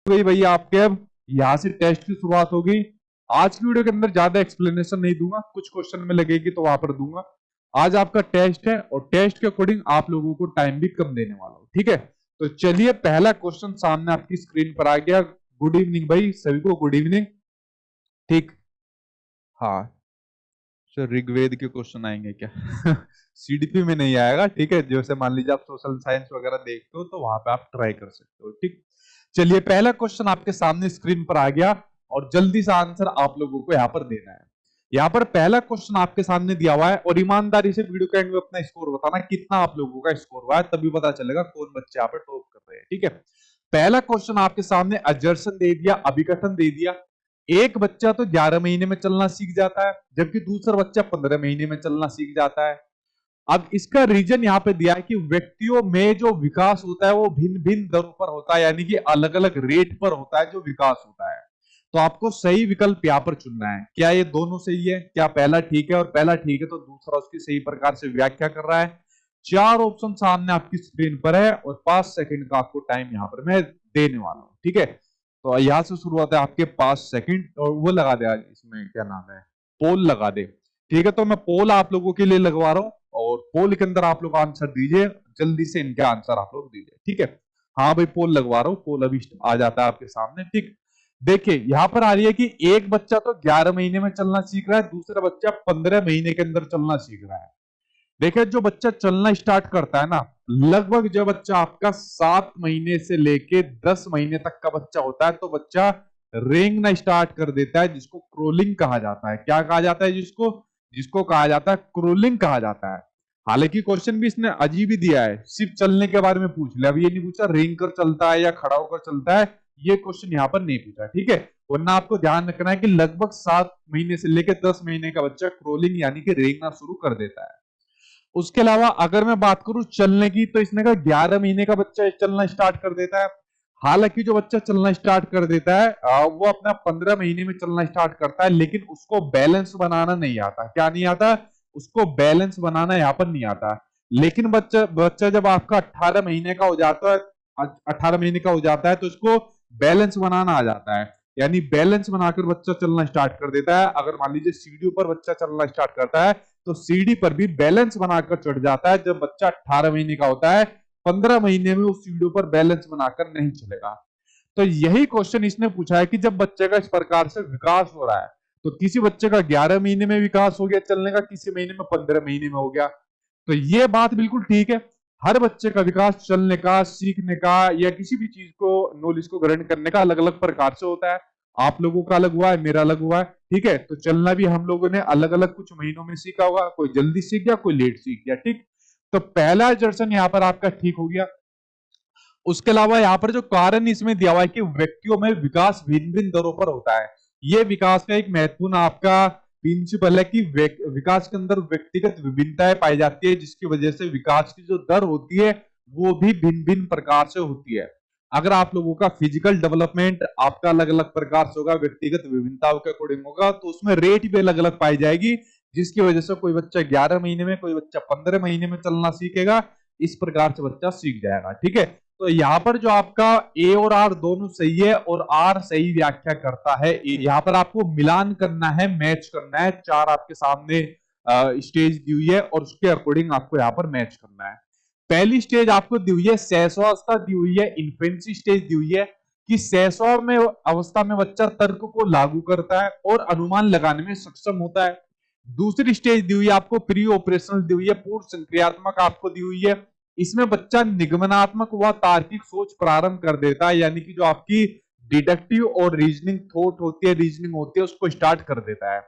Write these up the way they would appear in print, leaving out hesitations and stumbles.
गई भैया आपके। अब यहाँ से टेस्ट की शुरुआत होगी। आज की वीडियो के अंदर ज्यादा एक्सप्लेनेशन नहीं दूंगा, कुछ क्वेश्चन में लगेगी तो वहां पर दूंगा। आज आपका टेस्ट है और टेस्ट के अकॉर्डिंग आप लोगों को टाइम भी कम देने वाला हूँ, ठीक है। तो चलिए, पहला क्वेश्चन सामने आपकी स्क्रीन पर आ गया। गुड इवनिंग भाई, सभी को गुड इवनिंग। ठीक, हाँ। सर ऋग्वेद के क्वेश्चन आएंगे क्या? सीडीपी में नहीं आएगा, ठीक है। जैसे मान लीजिए आप सोशल साइंस वगैरह देखते हो तो वहां पे आप ट्राई कर सकते हो, ठीक। चलिए, पहला क्वेश्चन आपके सामने स्क्रीन पर आ गया और जल्दी से आंसर आप लोगों को यहाँ पर देना है। यहाँ पर पहला क्वेश्चन आपके सामने दिया हुआ है और ईमानदारी से वीडियो के एंड में अपना स्कोर बताना, कितना आप लोगों का स्कोर हुआ है, तभी पता चलेगा कौन बच्चे यहाँ पर टॉप कर रहे हैं, ठीक है। पहला क्वेश्चन आपके सामने अजर्सन दे दिया, अभिकथन दे दिया। एक बच्चा तो 11 महीने में चलना सीख जाता है, जबकि दूसरा बच्चा 15 महीने में चलना सीख जाता है। अब इसका रीजन यहाँ पे दिया है कि व्यक्तियों में जो विकास होता है वो भिन्न भिन्न दरों पर होता है, यानी कि अलग अलग रेट पर होता है जो विकास होता है। तो आपको सही विकल्प यहाँ पर चुनना है। क्या ये दोनों सही है? क्या पहला ठीक है और पहला ठीक है तो दूसरा उसकी सही प्रकार से व्याख्या कर रहा है? चार ऑप्शन सामने आपकी स्क्रीन पर है और 5 सेकंड का आपको टाइम यहाँ पर मैं देने वाला हूँ, ठीक है। तो यहां से शुरुआत है आपके 5 सेकंड, और वो लगा दे आज, इसमें क्या नाम है, पोल लगा दे, ठीक है। तो मैं पोल आप लोगों के लिए लगवा रहा हूँ और पोल के अंदर आप लोग आंसर दीजिए, जल्दी से इनके आंसर आप लोग दीजिए, ठीक है। हाँ भाई, पोल लगवा रहा हूँ, पोल अभी आ जाता है आपके सामने, ठीक। देखिए यहां पर आ रही है कि एक बच्चा तो 11 महीने में चलना सीख रहा है, दूसरा बच्चा 15 महीने के अंदर चलना सीख रहा है। देखिए, जो बच्चा चलना स्टार्ट करता है ना, लगभग जो बच्चा आपका 7 महीने से लेके 10 महीने तक का बच्चा होता है, तो बच्चा रेंगना स्टार्ट कर देता है, जिसको क्रोलिंग कहा जाता है। क्या कहा जाता है? जिसको जिसको कहा जाता है क्रोलिंग कहा जाता है। हालांकि क्वेश्चन भी इसने अजीब ही दिया है, सिर्फ चलने के बारे में पूछ लिया। अब ये नहीं पूछा रेंग कर चलता है या खड़ा होकर चलता है, ये क्वेश्चन यहाँ पर नहीं पूछा, ठीक है। वरना आपको ध्यान रखना है कि लगभग 7 महीने से लेकर 10 महीने का बच्चा क्रोलिंग यानी कि रेंगना शुरू कर देता है। उसके अलावा अगर मैं बात करूं चलने की, तो इसने कहा 11 महीने का बच्चा चलना स्टार्ट कर देता है। हालांकि जो बच्चा चलना स्टार्ट कर देता है वो अपना 15 महीने में चलना स्टार्ट करता है, लेकिन उसको बैलेंस बनाना नहीं आता। क्या नहीं आता? उसको बैलेंस बनाना यहाँ पर नहीं आता। लेकिन बच्चा बच्चा जब आपका 18 महीने का हो जाता है, 18 महीने का हो जाता है, तो उसको बैलेंस बनाना आ जाता है। यानी बैलेंस बनाकर बच्चा चलना स्टार्ट कर देता है। अगर मान लीजिए सीढ़ी पर बच्चा चलना स्टार्ट करता है, तो सीढ़ी पर भी बैलेंस बनाकर चढ़ जाता है। जब बच्चा 18 महीने का होता है, 15 महीने में उस सीढ़ी पर बैलेंस बनाकर नहीं चलेगा। तो यही क्वेश्चन इसने पूछा है कि जब बच्चे का इस प्रकार से विकास हो रहा है, तो किसी बच्चे का 11 महीने में विकास हो गया चलने का, किसी महीने में 15 महीने में हो गया। तो ये बात बिल्कुल ठीक है। हर बच्चे का विकास चलने का, सीखने का या किसी भी चीज को, नॉलेज को ग्रहण करने का अलग अलग प्रकार से होता है। आप लोगों का अलग हुआ है, मेरा अलग हुआ है, ठीक है। तो चलना भी हम लोगों ने अलग अलग कुछ महीनों में सीखा होगा, कोई जल्दी सीख गया, कोई लेट सीख गया, ठीक। तो पहला दर्शन यहाँ पर आपका ठीक हो गया। उसके अलावा यहाँ पर जो कारण इसमें दिया हुआ है कि व्यक्तियों में विकास भिन्न भिन्न दरों पर होता है। ये विकास का एक महत्वपूर्ण आपका प्रिंसिपल है कि विकास के अंदर व्यक्तिगत विभिन्नताएं पाई जाती है, जिसकी वजह से विकास की जो दर होती है वो भी भिन्न भिन्न प्रकार से होती है। अगर आप लोगों का फिजिकल डेवलपमेंट आपका अलग अलग प्रकार से होगा, व्यक्तिगत विभिन्नताओं के अकॉर्डिंग होगा, तो उसमें रेट भी अलग अलग पाई जाएगी, जिसकी वजह से कोई बच्चा 11 महीने में, कोई बच्चा 15 महीने में चलना सीखेगा। इस प्रकार से बच्चा सीख जाएगा, ठीक है। तो यहाँ पर जो आपका ए और आर दोनों सही है और आर सही व्याख्या करता है। यहाँ पर आपको मिलान करना है, मैच करना है। चार आपके सामने स्टेज दी हुई है और उसके अकॉर्डिंग आपको यहाँ पर मैच करना है। पहली स्टेज आपको दी हुई है शैशवावस्था दी हुई है, इन्फेंसी स्टेज दी हुई है कि शैशव में अवस्था में बच्चा तर्क को लागू करता है और अनुमान लगाने में सक्षम होता है। दूसरी स्टेज दी हुई है आपको प्री ऑपरेशनल दी हुई है, पूर्व संक्रियात्मक आपको दी हुई है। इसमें बच्चा निगमनात्मक व तार्किक सोच प्रारंभ कर देता है, यानी कि जो आपकी डिडक्टिव और रीजनिंग थॉट होती है, रीजनिंग होती है, उसको स्टार्ट कर देता है।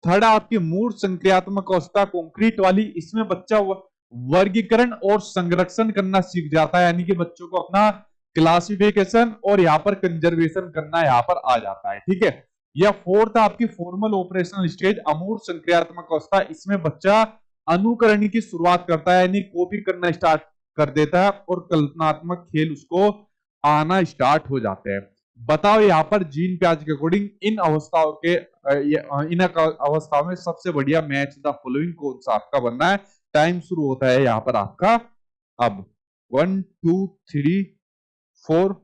थर्ड आपकी मूर्त संक्रियात्मक अवस्था कॉन्क्रीट वाली, इसमें बच्चा वर्गीकरण और संरक्षण करना सीख जाता है, यानी कि बच्चों को अपना क्लासिफिकेशन और यहाँ पर कंजर्वेशन करना यहाँ पर आ जाता है, ठीक है। या फोर्थ आपकी फॉर्मल ऑपरेशनल स्टेज अमूर्त संक्रियात्मक अवस्था, इसमें बच्चा अनुकरण की शुरुआत करता है, यानी कॉपी करना स्टार्ट कर देता है और कल्पनात्मक खेल उसको आना स्टार्ट हो जाते हैं। बताओ यहाँ पर जीन प्याज के अकॉर्डिंग इन अवस्थाओं के इन अवस्थाओं में सबसे बढ़िया मैच द फॉलोइंग कौन सा आपका बनना है? टाइम शुरू होता है यहाँ पर आपका अब। 1 2 3 4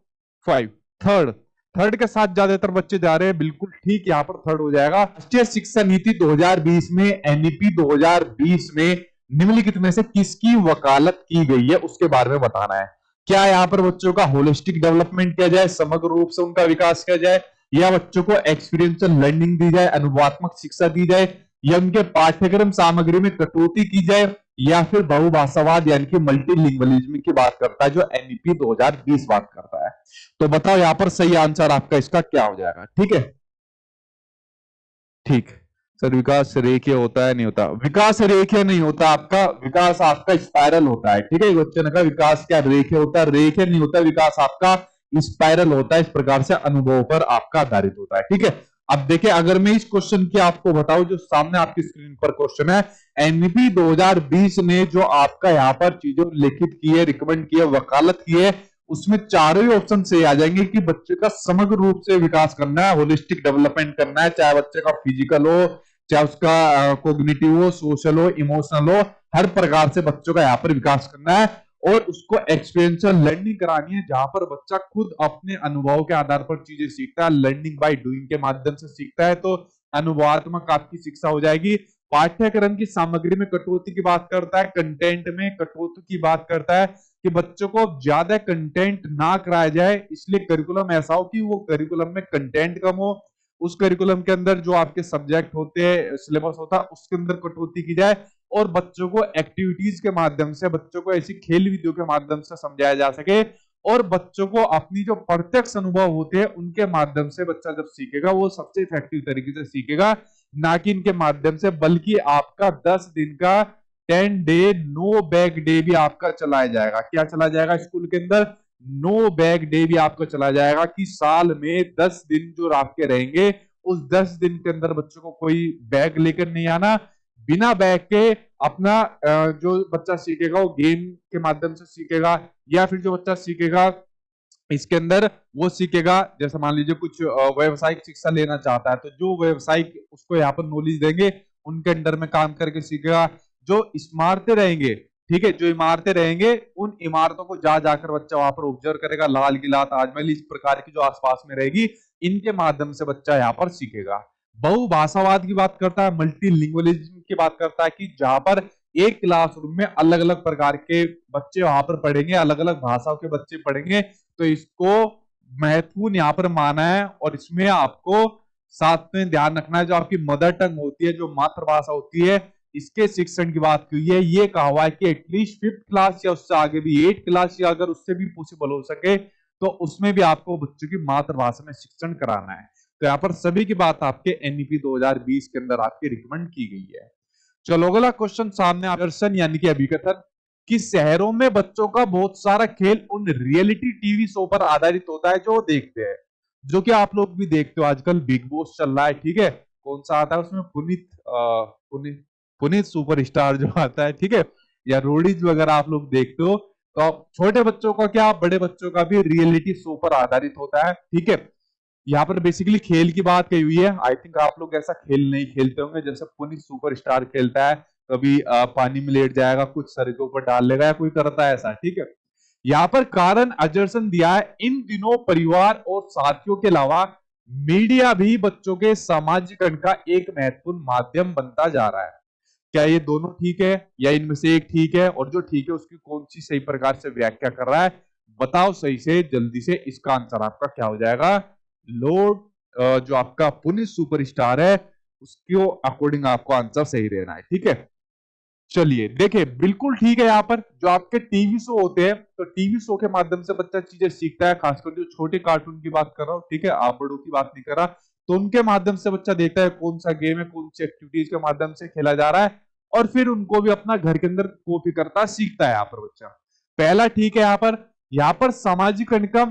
5। थर्ड थर्ड के साथ ज्यादातर बच्चे जा रहे हैं, बिल्कुल ठीक, यहाँ पर थर्ड हो जाएगा। राष्ट्रीय शिक्षा नीति 2020 में, एनईपी 2020 में निम्नलिखित में से किसकी वकालत की गई है उसके बारे में बताना है। क्या यहाँ पर बच्चों का होलिस्टिक डेवलपमेंट किया जाए, समग्र रूप से उनका विकास किया जाए, या बच्चों को एक्सपीरियंशियल लर्निंग दी जाए, अनुभवात्मक शिक्षा दी जाए, या उनके पाठ्यक्रम सामग्री में कटौती की जाए, या फिर बहुभाषावाद यानी कि मल्टीलिंगुअलिज्म की बात करता है जो एनईपी 2020 बात करता है। तो बताओ यहां पर सही आंसर आपका इसका क्या हो जाएगा। ठीक है, ठीक सर, विकास रेखीय होता है नहीं होता, विकास रेखीय नहीं होता आपका, विकास आपका स्पाइरल होता है। ठीक है, बच्चे ने कहा विकास क्या रेखीय होता है, रेखीय नहीं होता, विकास आपका स्पाइरल होता है, इस प्रकार से अनुभव पर आपका आधारित होता है। ठीक है, अब देखिए अगर मैं इस क्वेश्चन की आपको बताऊं जो सामने आपकी स्क्रीन पर क्वेश्चन है, एनईपी 2020 ने जो आपका यहाँ पर चीजों लिखित की है, रिकमेंड की है, वकालत की है, उसमें चारों ही ऑप्शन से आ जाएंगे कि बच्चे का समग्र रूप से विकास करना है, होलिस्टिक डेवलपमेंट करना है, चाहे बच्चे का फिजिकल हो, चाहे उसका कोग्निटिव हो, सोशल हो, इमोशनल हो, हर प्रकार से बच्चों का यहाँ पर विकास करना है, और उसको एक्सपीरियंशियल लर्निंग करानी है, जहां पर बच्चा खुद अपने अनुभव के आधार पर चीजें सीखता है, लर्निंग बाय डूइंग के माध्यम से सीखता है, तो अनुभवात्मक आपकी शिक्षा हो जाएगी। पाठ्यक्रम की सामग्री में कटौती की बात करता है, कंटेंट में कटौती की बात करता है कि बच्चों को ज्यादा कंटेंट ना कराया जाए, इसलिए करिकुलम ऐसा हो कि वो करिकुलम में कंटेंट कम हो, उस करिकुलम के अंदर जो आपके सब्जेक्ट होते हैं, सिलेबस होता है, उसके अंदर कटौती की जाए, और बच्चों को एक्टिविटीज के माध्यम से, बच्चों को ऐसी खेल विधियों के माध्यम से समझाया जा सके, और बच्चों को अपनी जो प्रत्यक्ष अनुभव होते हैं उनके माध्यम से बच्चा जब सीखेगा वो सबसे इफेक्टिव तरीके से सीखेगा, ना कि इनके माध्यम से, बल्कि आपका 10 दिन का 10 डे नो बैग डे भी आपका चलाया जाएगा। क्या चला जाएगा स्कूल के अंदर? नो बैग डे भी आपका चला जाएगा, कि साल में 10 दिन जो आपके रहेंगे, उस 10 दिन के अंदर बच्चों को कोई बैग लेकर नहीं आना, बिना बैग के अपना जो बच्चा सीखेगा वो गेम के माध्यम से सीखेगा, या फिर जो बच्चा सीखेगा इसके अंदर वो सीखेगा, जैसे मान लीजिए कुछ व्यवसायिक शिक्षा लेना चाहता है, तो जो व्यवसायिक उसको यहाँ पर नॉलेज देंगे उनके अंडर में काम करके सीखेगा। जो इमारतें रहेंगे, ठीक है, जो इमारतें रहेंगे उन इमारतों को जा जाकर बच्चा वहां पर ऑब्जर्व करेगा, लाल किला, ताजमहल, इस प्रकार की जो आसपास में रहेगी, इनके माध्यम से बच्चा यहाँ पर सीखेगा। बहुभाषावाद की बात करता है, मल्टीलिंगुअलिज्म की बात करता है, कि जहां पर एक क्लासरूम में अलग अलग प्रकार के बच्चे वहां पर पढ़ेंगे, अलग अलग भाषाओं के बच्चे पढ़ेंगे, तो इसको महत्वपूर्ण यहाँ पर माना है, और इसमें आपको साथ में ध्यान रखना है जो आपकी मदर टंग होती है, जो मातृभाषा होती है, इसके शिक्षण की बात की है। ये कहा हुआ है कि एटलीस्ट 5th क्लास या उससे आगे भी 8th क्लास या अगर उससे भी पॉसिबल हो सके तो उसमें भी आपको बच्चों की मातृभाषा में शिक्षण कराना है। तो यहाँ पर सभी की बात आपके एनईपी 2020 के अंदर आपकी रिकमेंड की गई है। चलो अगला क्वेश्चन सामने, आकर्षण यानी कि अभिकथन, कि शहरों में बच्चों का बहुत सारा खेल उन रियलिटी टीवी शो पर आधारित होता है जो देखते हैं, जो कि आप लोग भी देखते हो आजकल, बिग बॉस चल रहा है, ठीक है, कौन सा आता है उसमें, पुनीत सुपरस्टार जो आता है, ठीक है, या रोडीज वगैरह आप लोग देखते हो, तो छोटे बच्चों का क्या, बड़े बच्चों का भी रियलिटी शो पर आधारित होता है। ठीक है, यहाँ पर बेसिकली खेल की बात कही हुई है। आई थिंक आप लोग ऐसा खेल नहीं खेलते होंगे जैसे पुनीत सुपरस्टार खेलता है, कभी पानी में लेट जाएगा, कुछ सर के ऊपर डाल लेगा, या कोई करता है ऐसा। ठीक है, यहाँ पर कारण अजर्सन दिया है, इन दिनों परिवार और साथियों के अलावा मीडिया भी बच्चों के सामाजिकरण का एक महत्वपूर्ण माध्यम बनता जा रहा है। क्या ये दोनों ठीक है या इनमें से एक ठीक है, और जो ठीक है उसकी कौन सी सही प्रकार से व्याख्या कर रहा है, बताओ सही से, जल्दी से। इसका आंसर आपका क्या हो जाएगा? लॉर्ड जो आपका पुनीत सुपरस्टार है उसके अकॉर्डिंग आपको आंसर सही रहना है। ठीक है, चलिए देखिए, बिल्कुल ठीक है। यहाँ पर जो आपके टीवी शो होते हैं, तो टीवी शो के माध्यम से बच्चा चीजें सीखता है, खासकर जो छोटे कार्टून की बात कर रहा हूँ, ठीक है, आप बड़ों की बात नहीं कर रहा, तो उनके माध्यम से बच्चा देखता है कौन सा गेम है, कौन सी एक्टिविटीज के माध्यम से खेला जा रहा है, और फिर उनको भी अपना घर के अंदर कॉपी करता सीखता है। यहाँ पर बच्चा पहला ठीक है। यहाँ पर सामाजिकरण का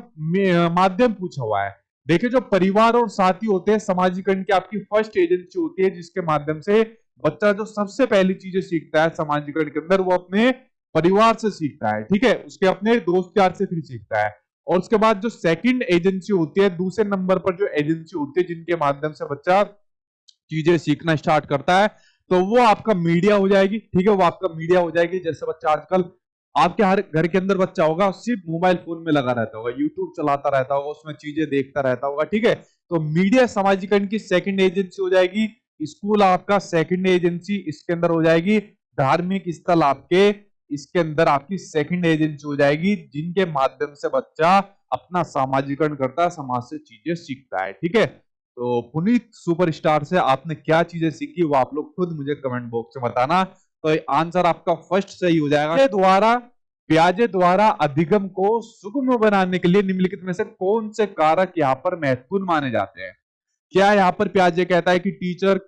माध्यम पूछा हुआ है। देखिए, जो परिवार और साथी होते हैं, सामाजिकरण की आपकी फर्स्ट एजेंसी होती है, जिसके माध्यम से बच्चा जो सबसे पहली चीजें सीखता है समाजीकरण के अंदर, वो अपने परिवार से सीखता है, ठीक है, उसके अपने दोस्त यार से फिर सीखता है। और उसके बाद जो सेकंड एजेंसी होती है, दूसरे नंबर पर जो एजेंसी होती है जिनके माध्यम से बच्चा चीजें सीखना स्टार्ट करता है, तो वो आपका मीडिया हो जाएगी। ठीक है, वो आपका मीडिया हो जाएगी। जैसे बच्चा आजकल आपके हर घर के अंदर बच्चा होगा सिर्फ मोबाइल फोन में लगा रहता होगा, यूट्यूब चलाता रहता होगा, उसमें चीजें देखता रहता होगा, ठीक है। तो मीडिया सामाजिकरण की सेकंड एजेंसी हो जाएगी, स्कूल आपका सेकंड एजेंसी इसके अंदर हो जाएगी, धार्मिक स्थल आपके इसके अंदर आपकी सेकंड एजेंसी हो जाएगी, जिनके माध्यम से बच्चा अपना सामाजिकरण करता है, समाज से चीजें सीखता है, ठीक है। तो पुनीत सुपरस्टार से आपने क्या चीजें सीखी वो आप लोग खुद मुझे कमेंट बॉक्स में बताना। तो आंसर आपका फर्स्ट सही हो जाएगा। प्याजे द्वारा अधिगम को सुगम बनाने के लिए निम्नलिखित में से कौन से कारक यहाँ पर महत्वपूर्ण माने जाते हैं? क्या यहाँ पर प्याजे कहता है कि टीचर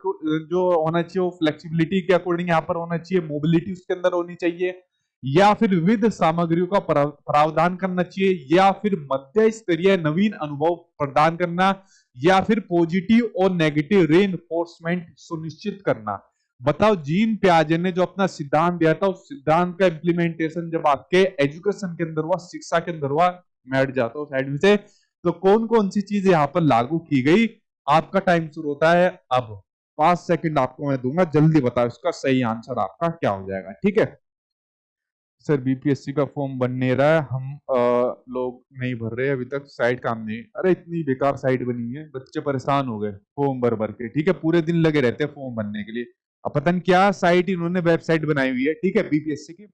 जो होना चाहिए वो फ्लेक्सिबिलिटी के अकॉर्डिंग यहाँ पर होना चाहिए, मोबिलिटी उसके अंदर होनी चाहिए, या फिर विविध सामग्रियों का प्रावधान करना चाहिए, या फिर मध्य स्तरीय नवीन अनुभव प्रदान करना, या फिर पॉजिटिव और नेगेटिव रीइंफोर्समेंट सुनिश्चित करना। बताओ, जीन पियाजे ने जो अपना सिद्धांत दिया था उस सिद्धांत का इम्प्लीमेंटेशन जब आपके एजुकेशन के अंदर हुआ, शिक्षा के अंदर हुआ, मैं हट जाता हूँ साइड में से, तो कौन कौन सी चीजें यहाँ पर लागू की गई? आपका टाइम शुरू होता है अब, 5 सेकंड आपको मैं दूंगा, जल्दी बताओ इसका सही आंसर आपका क्या हो जाएगा, ठीक है। सर बीपीएससी का फॉर्म बन नहीं रहा है, हम लोग नहीं भर रहे अभी तक, साइट काम नहीं। अरे इतनी बेकार साइट बनी है, बच्चे परेशान हो गए फॉर्म भर भर के, ठीक है, पूरे दिन लगे रहते हैं फॉर्म भरने के लिए। अब पता नहीं क्या साइट इन्होंने वेबसाइट बनाई हुई है, ठीक है, बीपीएससी की।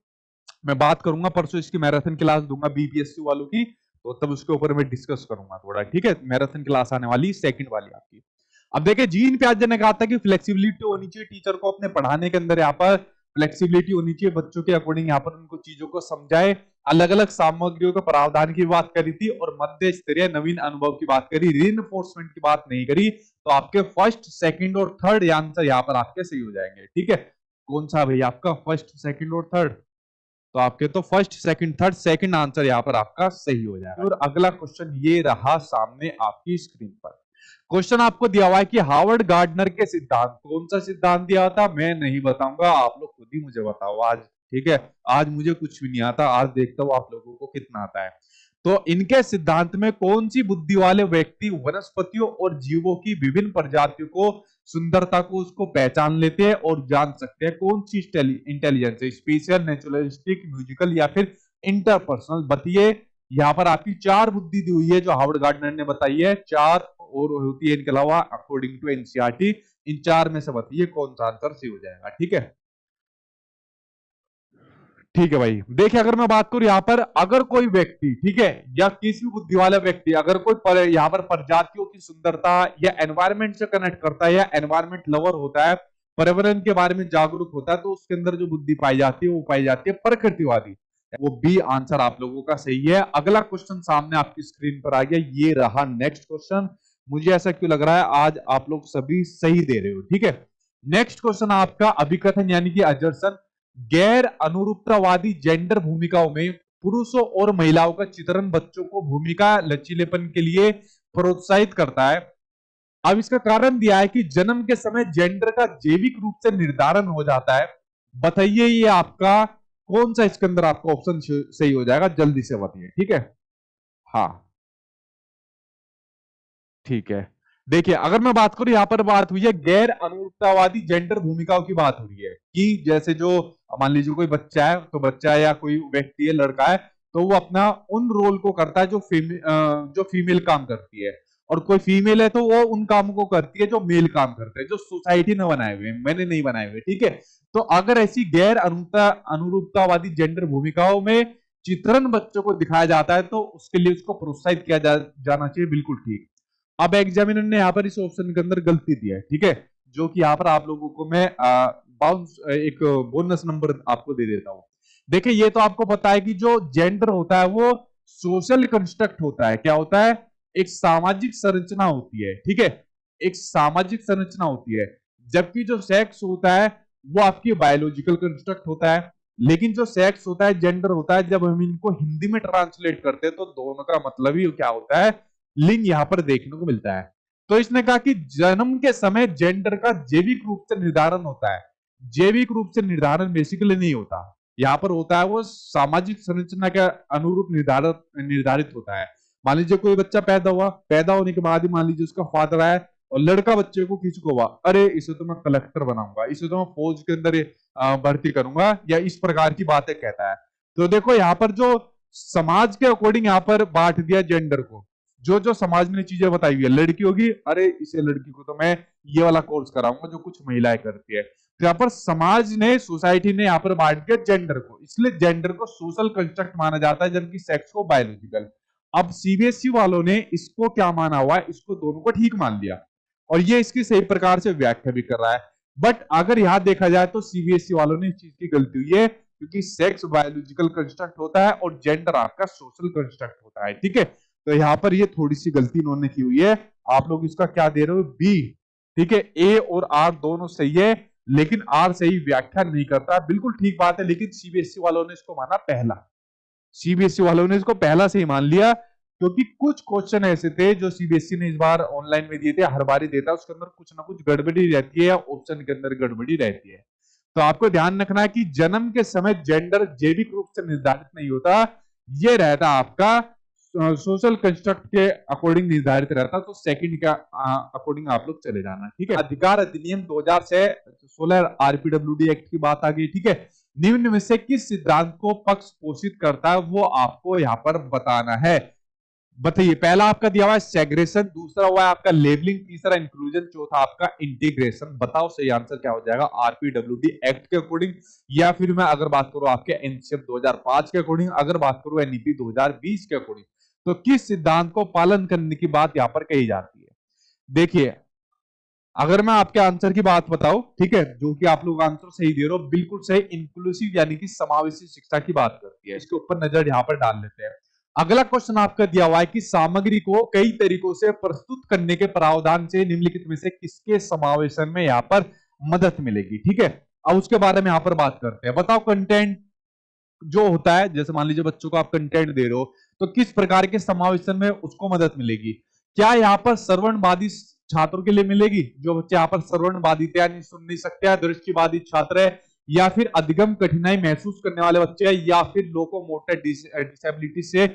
मैं बात करूंगा परसों इसकी मैराथन क्लास दूंगा बीपीएससी वालों की, तो तब उसके ऊपर मैं डिस्कस करूंगा थोड़ा, ठीक है। मैराथन क्लास आने वाली सेकंड वाली आपकी। अब देखिए, जीन प्याजे ने कहा था कि फ्लेक्सिबिलिटी होनी चाहिए टीचर को अपने पढ़ाने के अंदर, यहाँ पर फ्लेक्सिबिलिटी होनी चाहिए बच्चों के अकॉर्डिंग, यहाँ पर उनको चीजों को समझाए, अलग अलग सामग्रियों का प्रावधान की बात करी थी, और मध्य स्तरीय नवीन अनुभव की बात करी, रीइंफोर्समेंट की बात नहीं करी। तो आपके फर्स्ट, सेकंड और थर्ड आंसर यहाँ पर आपके सही हो जाएंगे, ठीक है। कौन सा भाई आपका फर्स्ट, सेकंड और थर्ड? तो आपके तो first, second, third, second answer यहाँ पर आपका सही हो जाएगा। और अगला क्वेश्चन ये रहा सामने आपकी स्क्रीन पर। क्वेश्चन आपको दिया हुआ है कि हार्वर्ड गार्डनर के सिद्धांत, कौन सा सिद्धांत दिया था? मैं नहीं बताऊंगा, आप लोग खुद ही मुझे बताओ आज, ठीक है। आज मुझे कुछ भी नहीं आता, आज देखता हूं आप लोगों को कितना आता है। तो इनके सिद्धांत में कौन सी बुद्धि वाले व्यक्ति वनस्पतियों और जीवों की विभिन्न प्रजातियों को, सुंदरता को उसको पहचान लेते हैं और जान सकते हैं? कौन सी इंटेलिजेंस है? स्पेशल, नेचुरलिस्टिक, म्यूजिकल, या फिर इंटरपर्सनल? बताइए। यहाँ पर आपकी 4 बुद्धि दी हुई है जो हार्वर्ड गार्डनर ने बताई है, 4 और होती है इनके अलावा अकॉर्डिंग टू एनसीईआरटी। इन 4 में से बताइए कौन सा आंसर सही हो जाएगा, ठीक है। ठीक है भाई, देखिए अगर मैं बात करूं यहाँ पर, अगर कोई व्यक्ति, ठीक है, या किसी बुद्धि वाला व्यक्ति अगर कोई यहाँ पर प्रजातियों की सुंदरता या एनवायरमेंट से कनेक्ट करता है, या एनवायरमेंट लवर होता है, पर्यावरण के बारे में जागरूक होता है, तो उसके अंदर जो बुद्धि पाई जाती है वो पाई जाती है प्रकृतिवादी। वो बी आंसर आप लोगों का सही है। अगला क्वेश्चन सामने आपकी स्क्रीन पर आ गया, ये रहा नेक्स्ट क्वेश्चन। मुझे ऐसा क्यों लग रहा है आज आप लोग सभी सही दे रहे हो, ठीक है। नेक्स्ट क्वेश्चन आपका अभिकथन यानी कि असर्शन, गैर अनुरूपतावादी जेंडर भूमिकाओं में पुरुषों और महिलाओं का चित्रण बच्चों को भूमिका लचीलेपन के लिए प्रोत्साहित करता है। अब इसका कारण दिया है कि जन्म के समय जेंडर का जैविक रूप से निर्धारण हो जाता है। बताइए ये आपका कौन सा इसके अंदर आपका ऑप्शन सही हो जाएगा, जल्दी से बताइए, ठीक है। हाँ ठीक है, देखिए अगर मैं बात करूं, यहां पर बात हुई है गैर अनुरूपतावादी जेंडर भूमिकाओं की बात हो रही है, कि जैसे जो मान लीजिए कोई बच्चा है, तो बच्चा या कोई व्यक्ति है, लड़का है, तो वो अपना उन रोल को करता है जो फीमेल काम करती है, और कोई फीमेल है तो वो उन कामों को करती है जो मेल काम करते हैं, जो सोसाइटी ने बनाए हुए, मैंने नहीं बनाए हुए, ठीक है। तो अगर ऐसी गैर अनुरूपतावादी जेंडर भूमिकाओं में चित्रण बच्चों को दिखाया जाता है, तो उसके लिए उसको प्रोत्साहित किया जाना चाहिए, बिल्कुल ठीक। अब एग्जामिनर ने यहाँ पर इस ऑप्शन के अंदर गलती दिया है, ठीक है, जो कि यहाँ पर आप लोगों को मैं बाउंस एक बोनस नंबर आपको दे देता हूं। देखिए ये तो आपको पता है कि जो जेंडर होता है वो सोशल कंस्ट्रक्ट होता है, क्या होता है? एक सामाजिक संरचना होती है, ठीक है, एक सामाजिक संरचना होती है। जबकि जो सेक्स होता है वो आपकी बायोलॉजिकल कंस्ट्रक्ट होता है। लेकिन जो सेक्स होता है, जेंडर होता है, जब हम इनको हिंदी में ट्रांसलेट करते हैं तो दोनों का मतलब ही क्या होता है? लिंग यहां पर देखने को मिलता है। तो इसने कहा कि जन्म के समय जेंडर का जैविक रूप से निर्धारण होता है। जैविक रूप से निर्धारण बेसिकली नहीं होता, यहां पर होता है वो सामाजिक संरचना के अनुरूप निर्धारित होता है। मान लीजिए कोई बच्चा पैदा हुआ, पैदा होने के बाद ही मान लीजिए उसका फादर आया और लड़का बच्चे को किसको हुआ, अरे इसे तो मैं कलेक्टर बनाऊंगा, इसे तो मैं फौज के अंदर भर्ती करूंगा, या इस प्रकार की बातें कहता है। तो देखो यहाँ पर जो समाज के अकॉर्डिंग यहाँ पर बांट दिया जेंडर को, जो जो समाज ने चीजें बताई हुई है, लड़की होगी, अरे इसे लड़की को तो मैं ये वाला कोर्स कराऊंगा जो कुछ महिलाएं करती है। तो यहाँ पर समाज ने, सोसाइटी ने यहाँ पर बांट दिया जेंडर को, इसलिए जेंडर को सोशल कंस्ट्रक्ट माना जाता है, जबकि सेक्स को बायोलॉजिकल। अब सीबीएसई वालों ने इसको क्या माना हुआ है, इसको दोनों को ठीक मान लिया और ये इसकी सही प्रकार से व्याख्या भी कर रहा है। बट अगर यहां देखा जाए तो सीबीएसई वालों ने इस चीज की गलती हुई है, क्योंकि सेक्स बायोलॉजिकल कंस्ट्रक्ट होता है और जेंडर आपका सोशल कंस्ट्रक्ट होता है। ठीक है, तो यहाँ पर ये थोड़ी सी गलती इन्होंने की हुई है। आप लोग इसका क्या दे रहे हो, बी। ठीक है, ए और आर दोनों सही है, लेकिन आर सही व्याख्या नहीं करता, बिल्कुल ठीक बात है, लेकिन सीबीएसई वालों ने इसको माना पहला। सीबीएसई वालों ने इसको पहला से ही मान लिया, क्योंकि कुछ क्वेश्चन ऐसे थे जो सीबीएसई ने इस बार ऑनलाइन में दिए थे, हर बार ही देता है, उसके अंदर कुछ ना कुछ गड़बड़ी रहती है या ऑप्शन के अंदर गड़बड़ी रहती है। तो आपको ध्यान रखना है कि जन्म के समय जेंडर जैविक रूप से निर्धारित नहीं होता, ये रहता आपका सोशल कंस्ट्रक्ट के अकॉर्डिंग निर्धारित रहता। तो सेकंड का अकॉर्डिंग आप लोग चले जाना। ठीक है, अधिकार अधिनियम 2016 आरपीडब्ल्यूडी एक्ट की बात आ गई। ठीक है, निम्न में से किस सिद्धांत को पक्ष पोषित करता है वो आपको यहाँ पर बताना है। बताइए, पहला आपका दिया हुआ है सेग्रेशन, दूसरा हुआ है आपका लेबलिंग, तीसरा इंक्लूजन, चौथा आपका इंटीग्रेशन। बताओ सही आंसर क्या हो जाएगा आरपीडब्ल्यूडी एक्ट के अकॉर्डिंग, या फिर मैं अगर बात करूं आपके एनसीएफ 2005 के अकॉर्डिंग, अगर बात करूं एनईपी 2020 के अकॉर्डिंग, तो किस सिद्धांत को पालन करने की बात यहां पर कही जाती है। देखिए, अगर मैं आपके आंसर की बात बताऊं, ठीक है, जो कि आप लोग आंसर सही दे रहे हो, बिल्कुल सही, इंक्लूसिव यानी कि समावेशी शिक्षा की बात करती है। इसके ऊपर नजर यहां पर डाल लेते हैं। अगला क्वेश्चन आपका दिया हुआ है कि सामग्री को कई तरीकों से प्रस्तुत करने के प्रावधान से निम्नलिखित में से किसके समावेशन में यहां पर मदद मिलेगी। ठीक है, अब उसके बारे में यहां पर बात करते हैं। बताओ, कंटेंट जो होता है, जैसे मान लीजिए बच्चों को आप कंटेंट दे रहे हो, तो किस प्रकार के समावेशन में उसको मदद मिलेगी। क्या यहाँ पर श्रवणवादी छात्रों के लिए मिलेगी, जो बच्चे यहाँ पर श्रवणवादी यानी सुन नहीं सकते हैं, दृष्टिवादी छात्र है, या फिर अधिगम कठिनाई महसूस करने वाले बच्चे हैं, या फिर लोकोमोटर डिसेबिलिटी से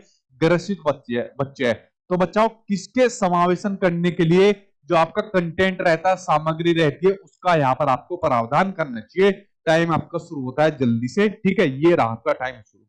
ग्रसित बच्चे हैं। तो बच्चों, किसके समावेशन करने के लिए जो आपका कंटेंट रहता है, सामग्री रहती है, उसका यहाँ पर आपको प्रावधान करना चाहिए। टाइम आपका शुरू होता है जल्दी से। ठीक है, ये रहा आपका टाइम शुरू।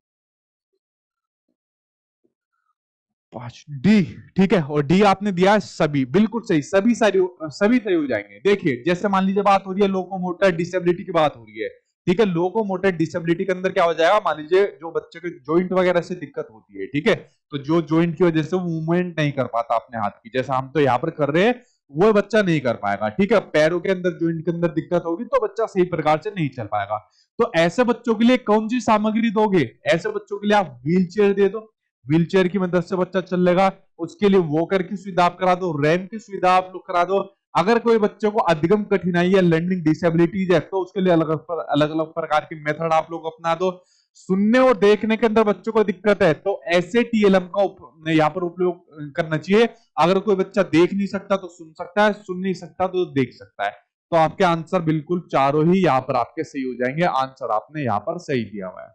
5 डी। ठीक है, और डी आपने दिया सभी, बिल्कुल सही, सभी सही हो जाएंगे। देखिए, जैसे मान लीजिए बात हो रही है लोकोमोटर डिसेबिलिटी की बात हो रही है। ठीक है, लोकोमोटर डिसेबिलिटी के अंदर क्या हो जाएगा, मान लीजिए जो बच्चे के जॉइंट वगैरह से दिक्कत होती है। ठीक है, तो जो जॉइंट की वजह से मूवमेंट नहीं कर पाता अपने हाथ की, जैसा हम तो यहाँ पर कर रहे हैं, वो बच्चा नहीं कर पाएगा। ठीक है, पैरों के अंदर जॉइंट के अंदर दिक्कत होगी तो बच्चा सही प्रकार से नहीं चल पाएगा। तो ऐसे बच्चों के लिए कौन सी सामग्री दोगे, ऐसे बच्चों के लिए आप व्हील चेयर दे दो, व्हील चेयर की मदद से बच्चा चल लेगा। उसके लिए वॉकर की सुविधा आप करा दो, रैंप की सुविधा आप लोग करा दो। अगर कोई बच्चे को अधिगम कठिनाई या लर्निंग डिसेबिलिटीज है तो उसके लिए अलग अलग प्रकार की मेथड आप लोग अपना दो। सुनने और देखने के अंदर बच्चों को दिक्कत है तो ऐसे टीएलएम का यहाँ पर उपयोग करना चाहिए। अगर कोई बच्चा देख नहीं सकता तो सुन सकता है, सुन नहीं सकता तो देख सकता है। तो आपके आंसर बिल्कुल चारों ही यहाँ पर आपके सही हो जाएंगे। आंसर आपने यहाँ पर सही दिया हुआ है।